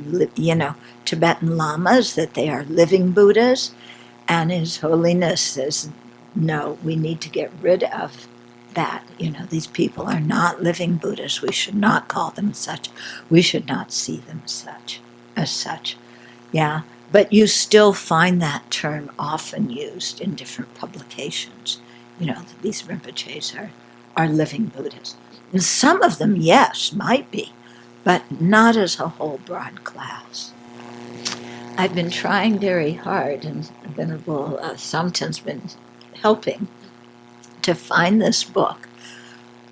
Tibetan lamas, that they are living Buddhas. And His Holiness says, no, we need to get rid of that. These people are not living Buddhas. We should not call them such. We should not see them as such. Yeah, but you still find that term often used in different publications. These Rinpoches are living Buddhas. And some of them, yes, might be, but not as a whole broad class. I've been trying very hard, and Venerable Samten's been helping to find this book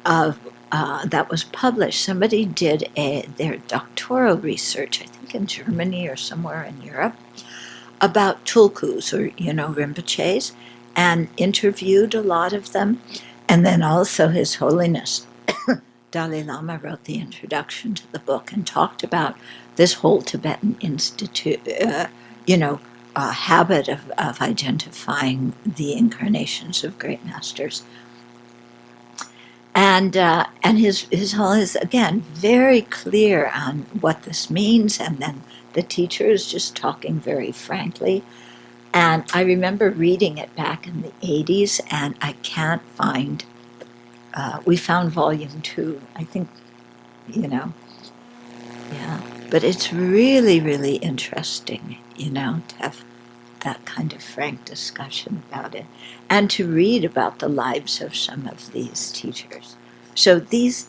that was published. Somebody did their doctoral research, I think in Germany or somewhere in Europe, about tulkus, or, Rinpoches, and interviewed a lot of them. And then also His Holiness Dalai Lama wrote the introduction to the book and talked about this whole Tibetan institute, habit of identifying the incarnations of great masters. And his Holiness, again, very clear on what this means, and then the teacher is just talking very frankly. And I remember reading it back in the 80s, and I can't find, we found volume 2, I think, yeah. But it's really, really interesting, to have that kind of frank discussion about it, and to read about the lives of some of these teachers. So these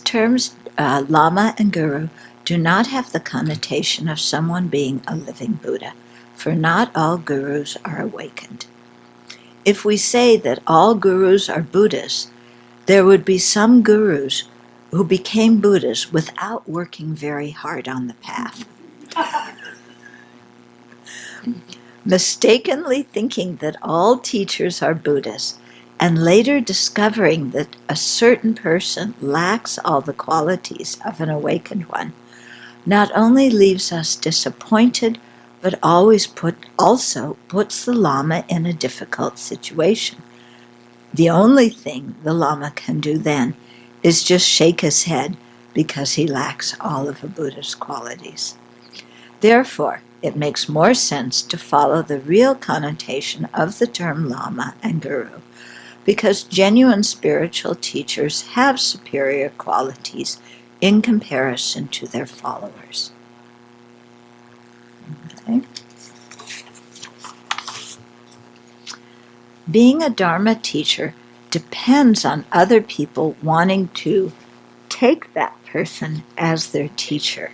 terms, Lama and Guru, do not have the connotation of someone being a living Buddha, for not all gurus are awakened. If we say that all gurus are Buddhists, there would be some gurus who became Buddhas without working very hard on the path. Mistakenly thinking that all teachers are Buddhists, and later discovering that a certain person lacks all the qualities of an awakened one, not only leaves us disappointed, but also puts the Lama in a difficult situation. The only thing the Lama can do then is just shake his head because he lacks all of a Buddha's qualities. Therefore, it makes more sense to follow the real connotation of the term Lama and Guru, because genuine spiritual teachers have superior qualities in comparison to their followers. Okay. Being a Dharma teacher depends on other people wanting to take that person as their teacher.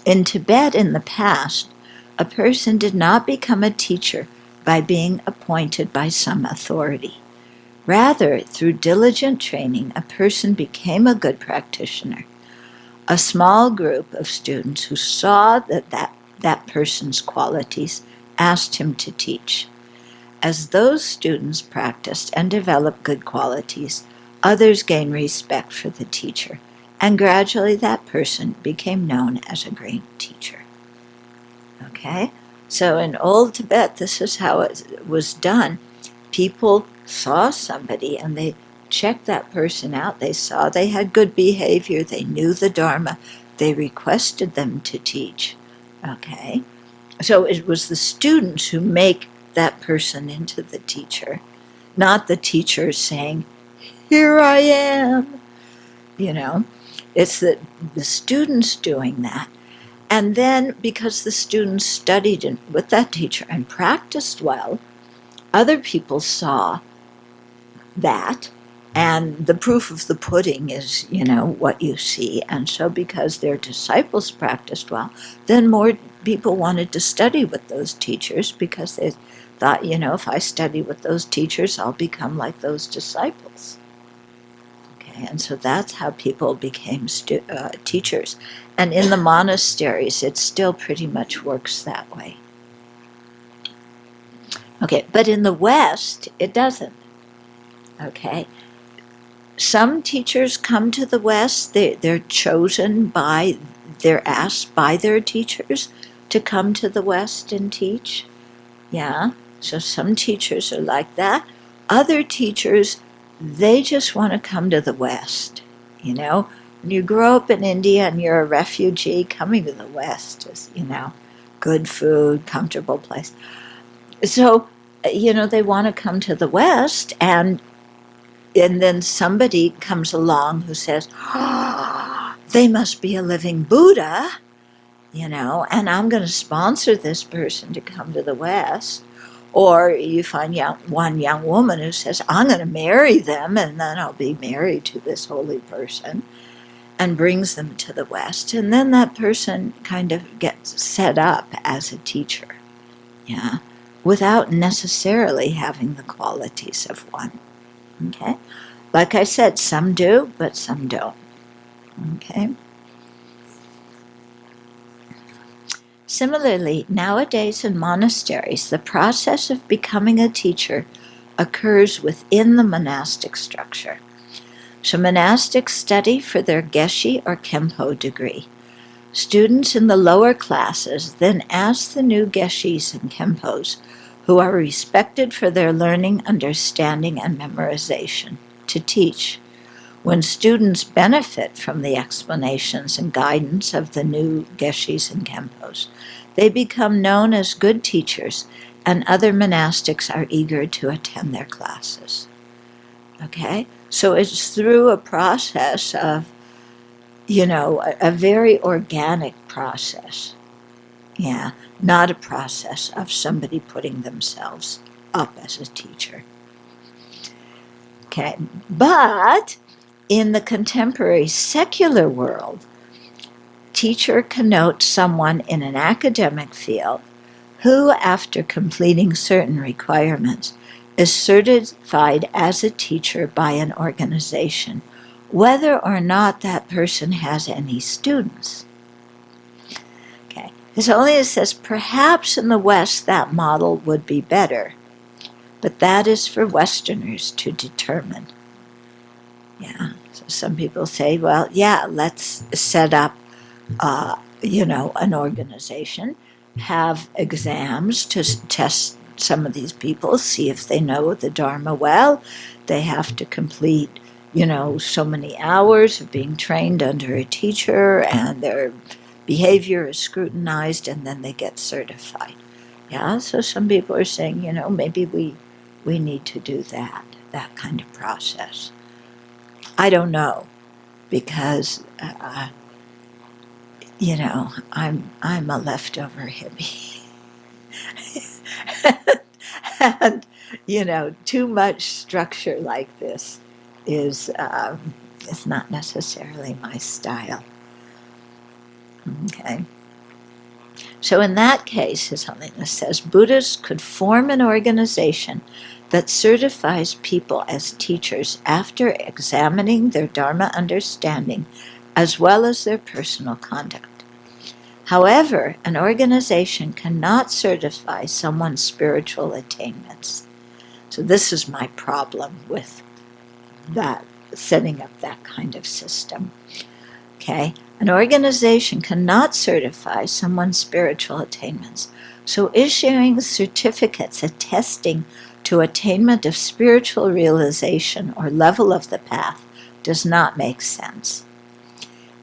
In Tibet in the past, a person did not become a teacher by being appointed by some authority. Rather, through diligent training, a person became a good practitioner. A small group of students who saw that person's qualities asked him to teach. As those students practiced and developed good qualities, others gained respect for the teacher, and gradually that person became known as a great teacher. Okay? So in old Tibet, this is how it was done. People saw somebody and they checked that person out. They saw they had good behavior. They knew the Dharma. They requested them to teach. Okay? So it was the students who make that person into the teacher, not the teacher saying, "Here I am." It's the students doing that. And then because the students studied with that teacher and practiced well, other people saw that, and the proof of the pudding is, what you see. And so because their disciples practiced well, then more people wanted to study with those teachers because they thought, if I study with those teachers, I'll become like those disciples. Okay, and so that's how people became teachers. And in the monasteries, it still pretty much works that way. Okay, but in the West, it doesn't. Okay, some teachers come to the West. They're chosen they're asked by their teachers to come to the West and teach. Yeah, so some teachers are like that. Other teachers, they just want to come to the West. When you grow up in India and you're a refugee, coming to the West is, good food, comfortable place. So, they want to come to the West, and then somebody comes along who says, "Oh, they must be a living Buddha, and I'm going to sponsor this person to come to the West." Or you find one young woman who says, "I'm going to marry them, and then I'll be married to this holy person," and brings them to the West. And then that person kind of gets set up as a teacher, without necessarily having the qualities of one. Okay? Like I said, some do, but some don't. Okay? Similarly, nowadays in monasteries, the process of becoming a teacher occurs within the monastic structure. So monastics study for their geshe or kempo degree. Students in the lower classes then ask the new geshes and kempos, who are respected for their learning, understanding, and memorization, to teach. When students benefit from the explanations and guidance of the new geshes and kempos, they become known as good teachers, and other monastics are eager to attend their classes. Okay? So it's through a process of, a very organic process. Yeah, not a process of somebody putting themselves up as a teacher. Okay, but in the contemporary secular world, teacher connotes someone in an academic field who, after completing certain requirements, is certified as a teacher by an organization, whether or not that person has any students. Okay, as only says perhaps in the West that model would be better, but that is for Westerners to determine. Yeah, so some people say, well, yeah, let's set up an organization, have exams to test some of these people, see if they know the Dharma well. They have to complete, so many hours of being trained under a teacher, and their behavior is scrutinized, and then they get certified. Yeah, so some people are saying, maybe we need to do that kind of process. I don't know, because I'm a leftover hippie. And, too much structure like this is not necessarily my style. Okay. So in that case, His Holiness says, Buddhists could form an organization that certifies people as teachers after examining their Dharma understanding as well as their personal conduct. However, an organization cannot certify someone's spiritual attainments. So this is my problem with that, setting up that kind of system. Okay? An organization cannot certify someone's spiritual attainments. So issuing certificates attesting to attainment of spiritual realization or level of the path does not make sense.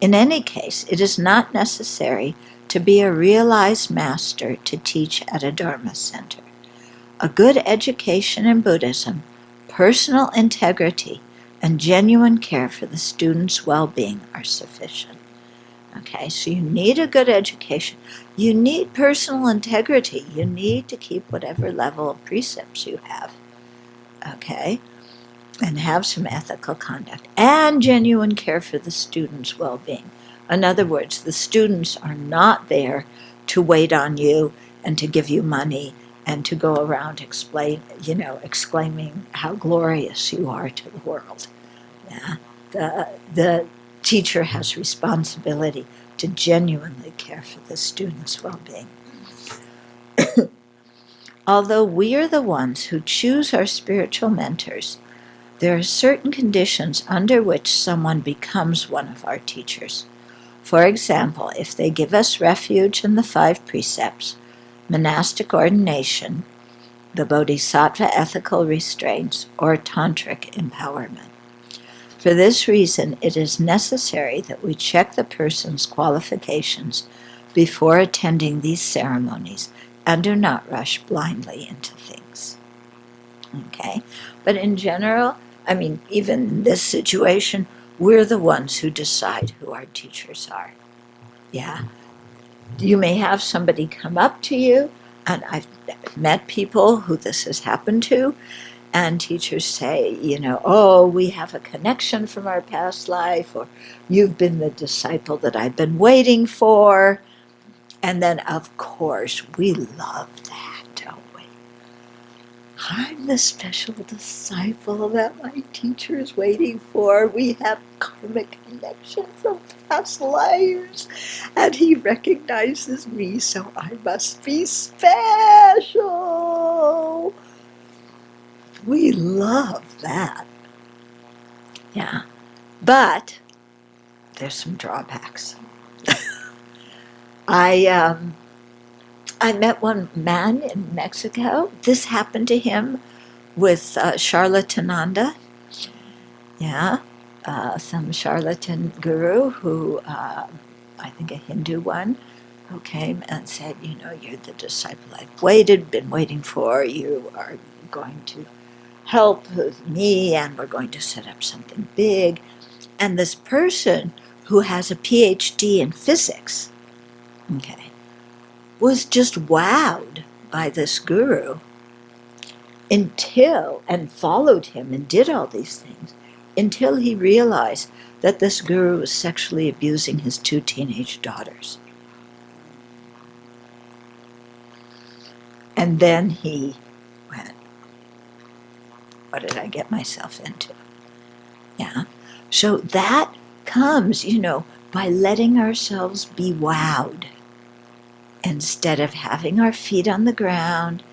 In any case, it is not necessary to be a realized master to teach at a Dharma center. A good education in Buddhism, personal integrity, and genuine care for the student's well-being are sufficient. Okay, so you need a good education. You need personal integrity. You need to keep whatever level of precepts you have. Okay, and have some ethical conduct and genuine care for the student's well-being. In other words, the students are not there to wait on you and to give you money and to go around exclaiming how glorious you are to the world. Yeah, the teacher has responsibility to genuinely care for the student's well-being. Although we are the ones who choose our spiritual mentors, there are certain conditions under which someone becomes one of our teachers. For example, if they give us refuge in the 5 precepts, monastic ordination, the bodhisattva ethical restraints, or tantric empowerment. For this reason, it is necessary that we check the person's qualifications before attending these ceremonies and do not rush blindly into things. Okay? But in general, even in this situation, we're the ones who decide who our teachers are. Yeah. You may have somebody come up to you, and I've met people who this has happened to, and teachers say, oh, we have a connection from our past life, or you've been the disciple that I've been waiting for. And then, of course, we love that, don't we? I'm the special disciple that my teacher is waiting for. We have karmic connection from past lives, and he recognizes me, so I must be special. We love that. Yeah. But there's some drawbacks. I met one man in Mexico. This happened to him with Charlatananda. Yeah, some charlatan guru who, I think a Hindu one, who came and said, you're the disciple I've been waiting for. You are going to help me, and we're going to set up something big. And this person who has a PhD in physics, okay, was just wowed by this guru and followed him and did all these things until he realized that this guru was sexually abusing his 2 teenage daughters. And then he went, what did I get myself into? Yeah. So that comes, by letting ourselves be wowed instead of having our feet on the ground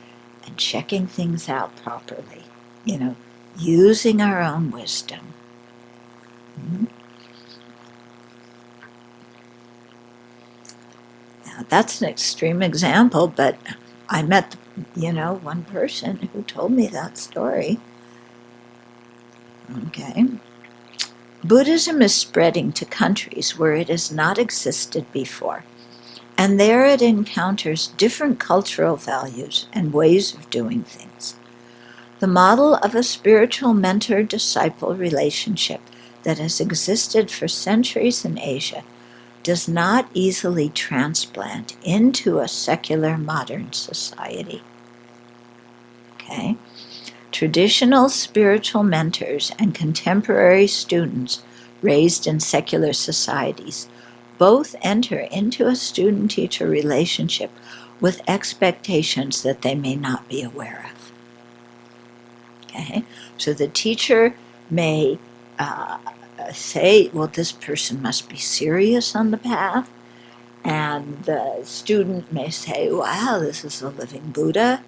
and checking things out properly, using our own wisdom. Mm-hmm. Now, that's an extreme example, but I met, one person who told me that story. Okay. Buddhism is spreading to countries where it has not existed before, and there it encounters different cultural values and ways of doing things. The model of a spiritual mentor-disciple relationship that has existed for centuries in Asia does not easily transplant into a secular modern society. Okay? Traditional spiritual mentors and contemporary students raised in secular societies both enter into a student-teacher relationship with expectations that they may not be aware of. Okay? So the teacher may say, well, this person must be serious on the path, and the student may say, wow, this is a living Buddha.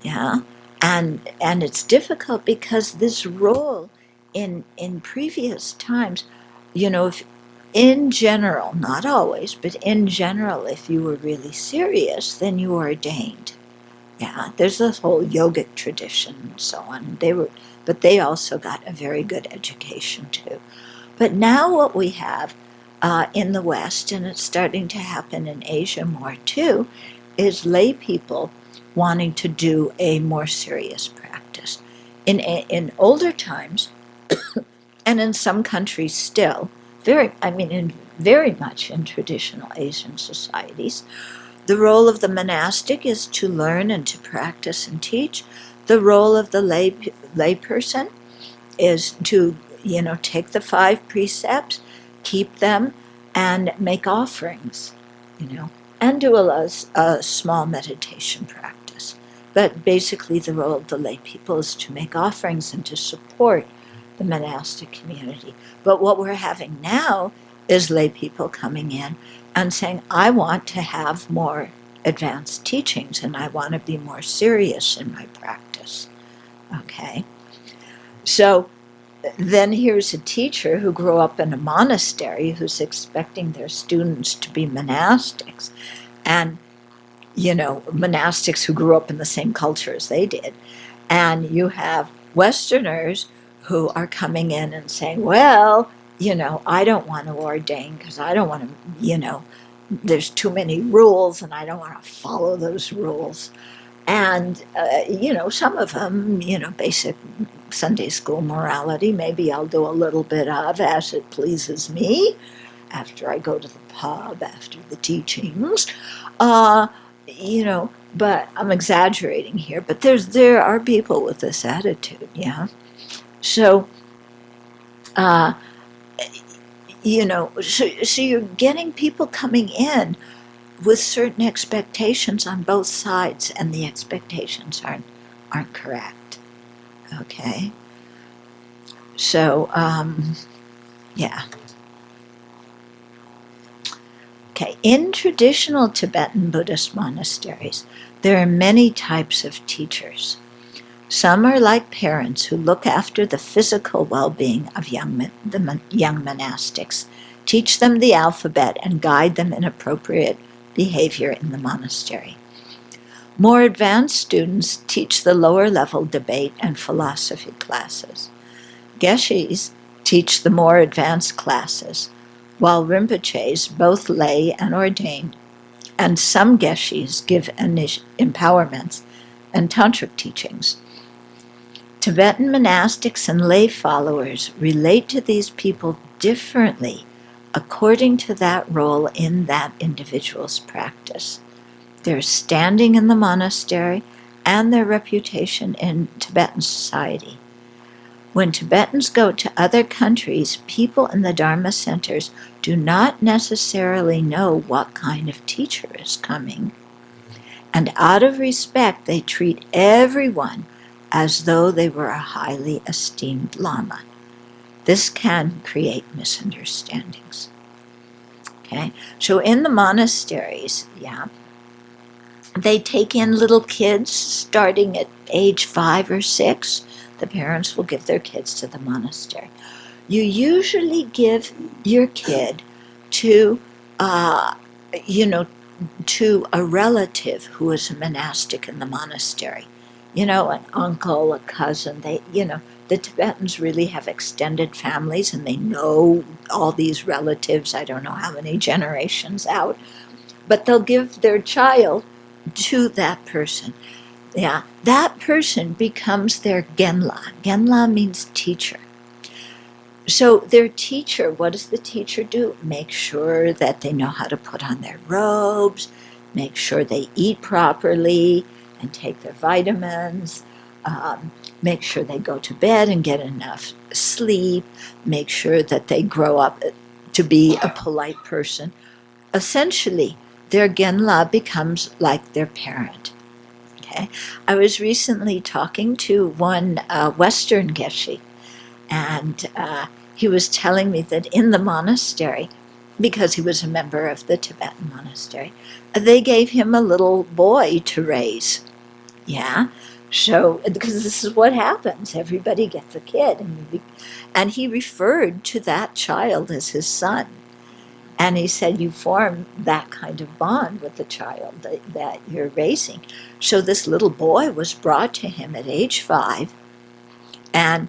Yeah. And it's difficult because this role in previous times, if in general, not always, but in general, if you were really serious, then you were ordained. Yeah, there's this whole yogic tradition and so on. But they also got a very good education too. But now what we have in the West, and it's starting to happen in Asia more too, is lay people wanting to do a more serious practice. In older times, and in some countries still, very much in traditional Asian societies, the role of the monastic is to learn and to practice and teach. The role of the lay person is to, take the 5 precepts, keep them, and make offerings, and do a small meditation practice. But basically the role of the lay people is to make offerings and to support the monastic community. But what we're having now is lay people coming in and saying, I want to have more advanced teachings and I want to be more serious in my practice. Okay? So then here's a teacher who grew up in a monastery who's expecting their students to be monastics. And, monastics who grew up in the same culture as they did. And you have Westerners who are coming in and saying, well, I don't want to ordain because I don't want to, there's too many rules and I don't want to follow those rules. And, some of them, basic Sunday school morality, maybe I'll do a little bit of as it pleases me after I go to the pub, after the teachings. But I'm exaggerating here, but there are people with this attitude, yeah. So, so you're getting people coming in with certain expectations on both sides, and the expectations aren't correct. Okay. So, yeah. Okay, in traditional Tibetan Buddhist monasteries, there are many types of teachers. Some are like parents who look after the physical well-being of young monastics, teach them the alphabet, and guide them in appropriate behavior in the monastery. More advanced students teach the lower-level debate and philosophy classes. Geshes teach the more advanced classes, while Rinpoches, both lay and ordained, and some Geshes give empowerments and tantric teachings. Tibetan monastics and lay followers relate to these people differently according to that role in that individual's practice, their standing in the monastery, and their reputation in Tibetan society. When Tibetans go to other countries, people in the Dharma centers do not necessarily know what kind of teacher is coming, and out of respect, they treat everyone as though they were a highly esteemed lama. This can create misunderstandings. Okay, so in the monasteries, they take in little kids starting at age 5 or 6. The parents will give their kids to the monastery. You usually give your kid to, to a relative who is a monastic in the monastery. An uncle, a cousin. The Tibetans really have extended families, and they know all these relatives, I don't know how many generations out. But they'll give their child to that person. That person becomes their genla. Genla means teacher. So their teacher, what does the teacher do? Make sure that they know how to put on their robes, make sure they eat properly and take their vitamins, make sure they go to bed and get enough sleep, make sure that they grow up to be a polite person. Essentially, their genla becomes like their parent. Okay, I was recently talking to one Western geshe, and he was telling me that in the monastery, because he was a member of the Tibetan monastery, they gave him a little boy to raise. So because this is what happens, everybody gets a kid, and he referred to that child as his son. And he said, you form that kind of bond with the child that you're raising. So this little boy was brought to him at age 5. And,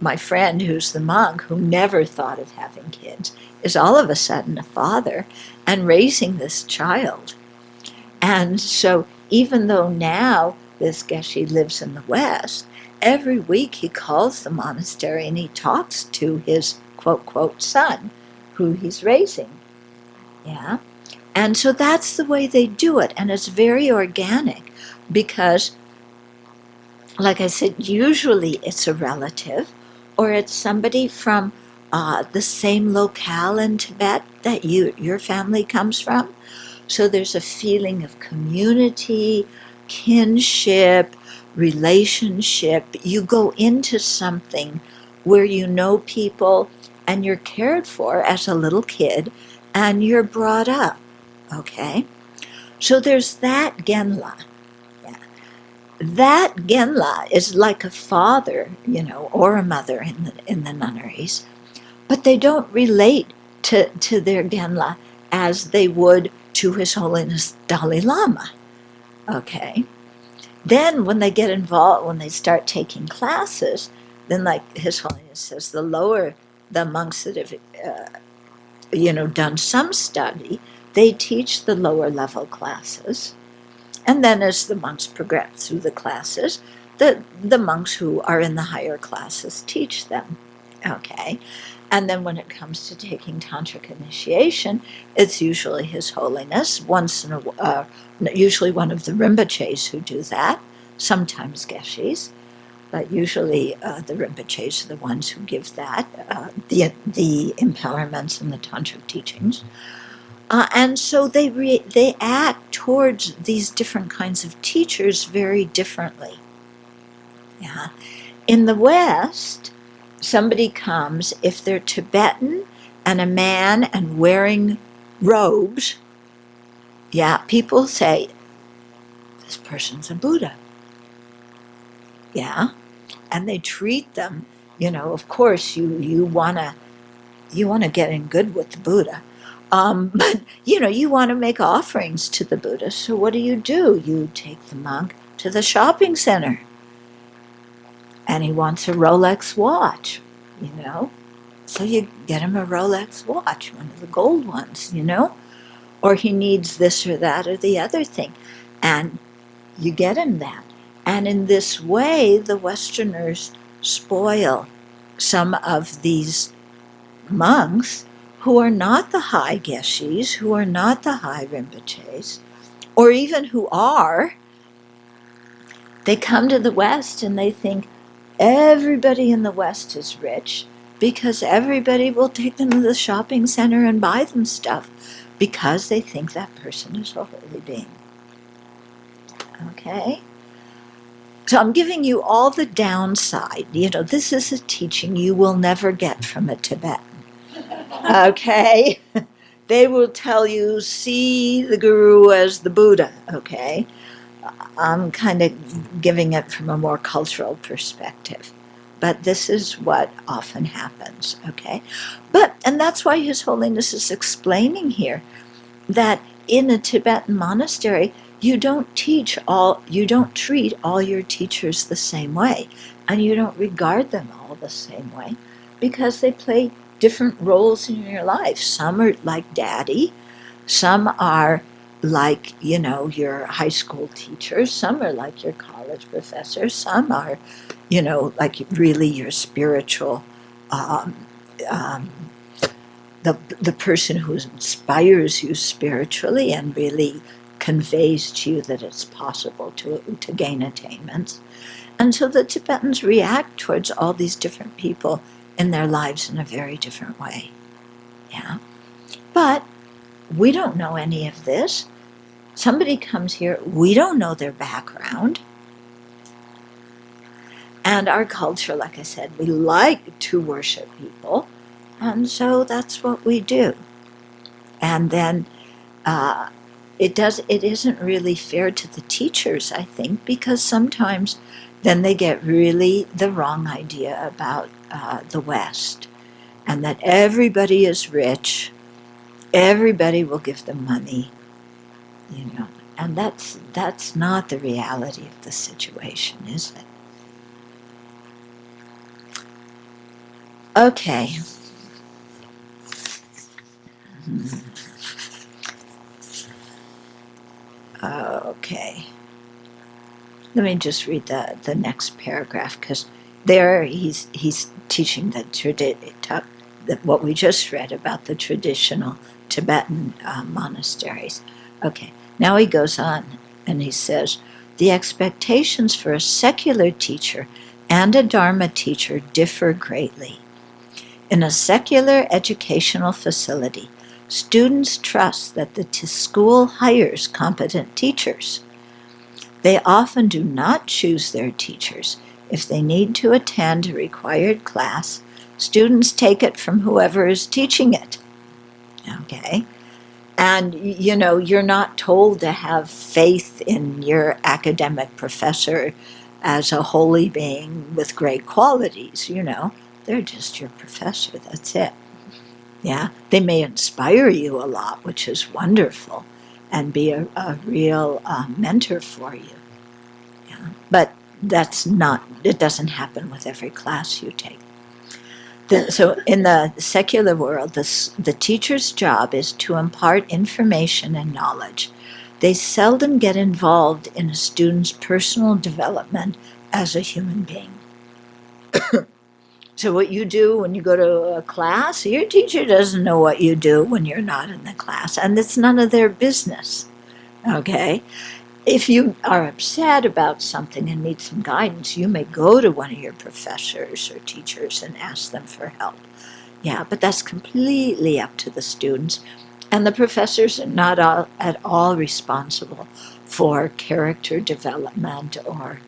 my friend who's the monk, who never thought of having kids, is all of a sudden a father and raising this child. And so even though now this geshe lives in the West, every week he calls the monastery and he talks to his quote, son, who he's raising. And so that's the way they do it, and it's very organic because, like I said, usually it's a relative or it's somebody from the same locale in Tibet that your family comes from. So there's a feeling of community, kinship, relationship. You go into something where you know people and you're cared for as a little kid, and you're brought up, okay? So there's that genla. That genla is like a father, or a mother in the nunneries, but they don't relate to their genla as they would to His Holiness Dalai Lama, okay? Then when they get involved, when they start taking classes, then like His Holiness says, the monks that have, done some study, they teach the lower level classes. And then as the monks progress through the classes, the monks who are in the higher classes teach them, okay? And then when it comes to taking tantric initiation, it's usually His Holiness, usually one of the Rinpoches who do that, sometimes geshes. But usually the Rinpoches are the ones who give that, the empowerments and the tantric teachings. And so they act towards these different kinds of teachers very differently. In the West, somebody comes, if they're Tibetan and a man and wearing robes, people say, this person's a Buddha. And they treat them, of course you want to get in good with the Buddha. But, you want to make offerings to the Buddha. So what do? You take the monk to the shopping center. And he wants a Rolex watch, So you get him a Rolex watch, one of the gold ones, Or he needs this or that or the other thing. And you get him that. And in this way, the Westerners spoil some of these monks who are not the high Geshis, who are not the high Rinpoches, or even who are, they come to the West and they think everybody in the West is rich because everybody will take them to the shopping center and buy them stuff because they think that person is a holy being. Okay? So I'm giving you all the downside. This is a teaching you will never get from a Tibetan. Okay? They will tell you, see the Guru as the Buddha. Okay? I'm kind of giving it from a more cultural perspective. But this is what often happens. Okay? And that's why His Holiness is explaining here that in a Tibetan monastery, you don't treat all your teachers the same way, and you don't regard them all the same way, because they play different roles in your life. Some are like daddy, some are like, your high school teachers, some are like your college professors, some are, like really your spiritual, the person who inspires you spiritually and really conveys to you that it's possible to gain attainments. And so the Tibetans react towards all these different people in their lives in a very different way. Yeah. But we don't know any of this. Somebody comes here, we don't know their background. And our culture, like I said, we like to worship people. And so that's what we do. And then it isn't really fair to the teachers, I think, because sometimes then they get really the wrong idea about the West, and that everybody is rich, everybody will give them money, and that's not the reality of the situation, is it? Okay. Okay. Let me just read the next paragraph, because there he's teaching what we just read about the traditional Tibetan monasteries. Okay, now he goes on and he says, the expectations for a secular teacher and a Dharma teacher differ greatly. In a secular educational facility, students trust that the school hires competent teachers. They often do not choose their teachers. If they need to attend a required class, students take it from whoever is teaching it. Okay? And, you're not told to have faith in your academic professor as a holy being with great qualities, They're just your professor, that's it. Yeah? They may inspire you a lot, which is wonderful, and be a real mentor for you. Yeah. But it doesn't happen with every class you take. So in the secular world, the teacher's job is to impart information and knowledge. They seldom get involved in a student's personal development as a human being. So what you do when you go to a class, your teacher doesn't know what you do when you're not in the class, and it's none of their business. Okay? If you are upset about something and need some guidance, you may go to one of your professors or teachers and ask them for help. Yeah, but that's completely up to the students. And the professors are not at all responsible for character development or,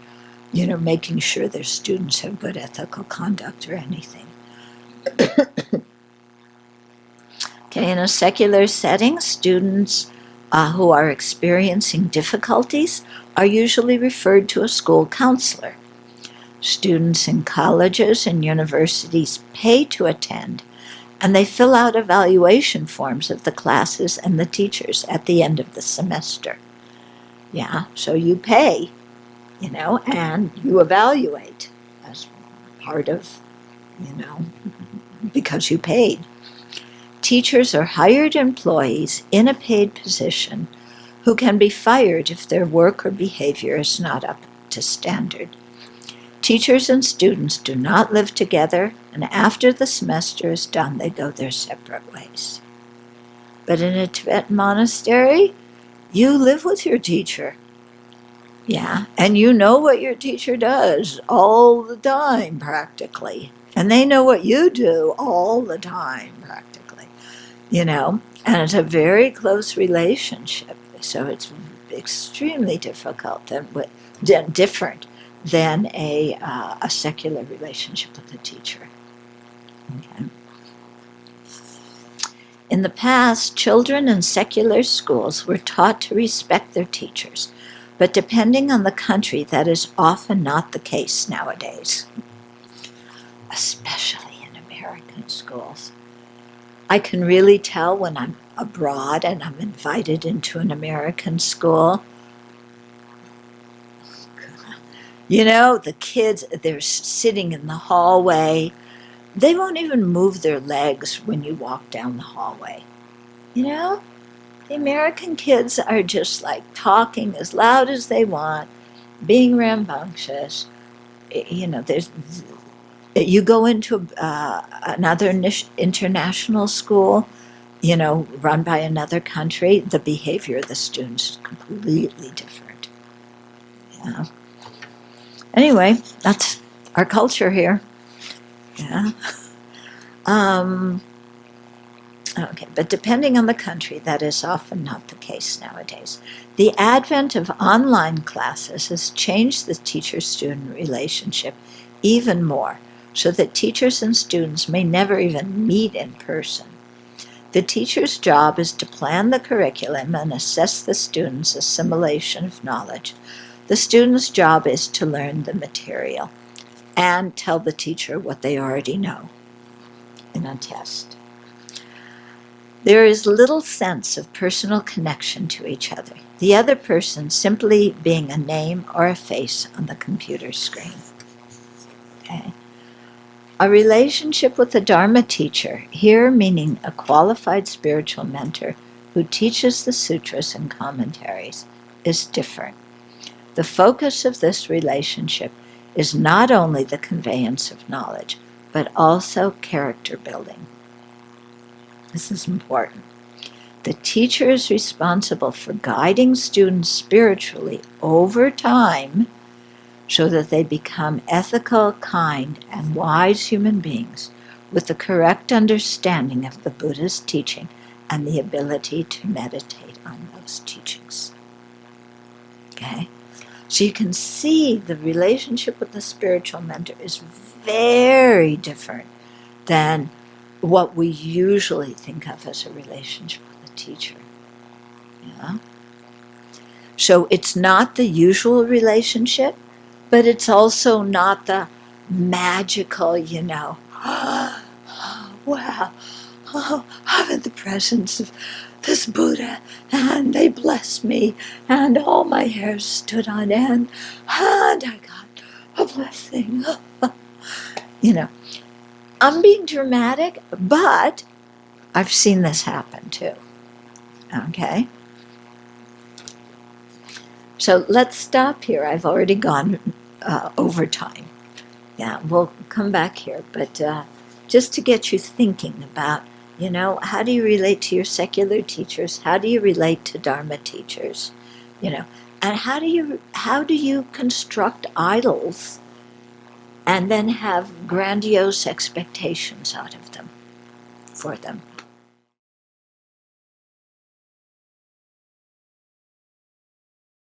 making sure their students have good ethical conduct or anything. Okay, in a secular setting, students who are experiencing difficulties are usually referred to a school counselor. Students in colleges and universities pay to attend, and they fill out evaluation forms of the classes and the teachers at the end of the semester. Yeah, so you pay, and you evaluate as part of, because you paid. Teachers are hired employees in a paid position who can be fired if their work or behavior is not up to standard. Teachers and students do not live together, and after the semester is done, they go their separate ways. But in a Tibetan monastery, you live with your teacher. Yeah, and you know what your teacher does all the time, practically. And they know what you do all the time, practically. And it's a very close relationship. So it's extremely difficult, different than a secular relationship with a teacher. Okay. In the past, children in secular schools were taught to respect their teachers, but depending on the country, that is often not the case nowadays, especially in American schools. I can really tell when I'm abroad and I'm invited into an American school. The kids, they're sitting in the hallway. They won't even move their legs when you walk down the hallway. The American kids are just like talking as loud as they want, being rambunctious. You go into another international school, run by another country, the behavior of the students is completely different. Yeah. Anyway, that's our culture here. Yeah. Okay, but depending on the country, that is often not the case nowadays. The advent of online classes has changed the teacher-student relationship even more, so that teachers and students may never even meet in person. The teacher's job is to plan the curriculum and assess the students' assimilation of knowledge. The student's job is to learn the material and tell the teacher what they already know in a test. There is little sense of personal connection to each other, the other person simply being a name or a face on the computer screen. Okay. A relationship with a Dharma teacher, here meaning a qualified spiritual mentor who teaches the sutras and commentaries, is different. The focus of this relationship is not only the conveyance of knowledge, but also character building. This is important. The teacher is responsible for guiding students spiritually over time so that they become ethical, kind, and wise human beings with the correct understanding of the Buddhist teaching and the ability to meditate on those teachings. Okay? So you can see the relationship with the spiritual mentor is very different than what we usually think of as a relationship with a teacher. Yeah? So it's not the usual relationship, but it's also not the magical, wow, I'm in the presence of this Buddha, and they blessed me, and all my hair stood on end, and I got a blessing. I'm being dramatic, but I've seen this happen too. Okay? So let's stop here. I've already gone over time. Yeah, we'll come back here. But just to get you thinking about, how do you relate to your secular teachers? How do you relate to Dharma teachers? And how do you construct idols and then have grandiose expectations out of them, for them?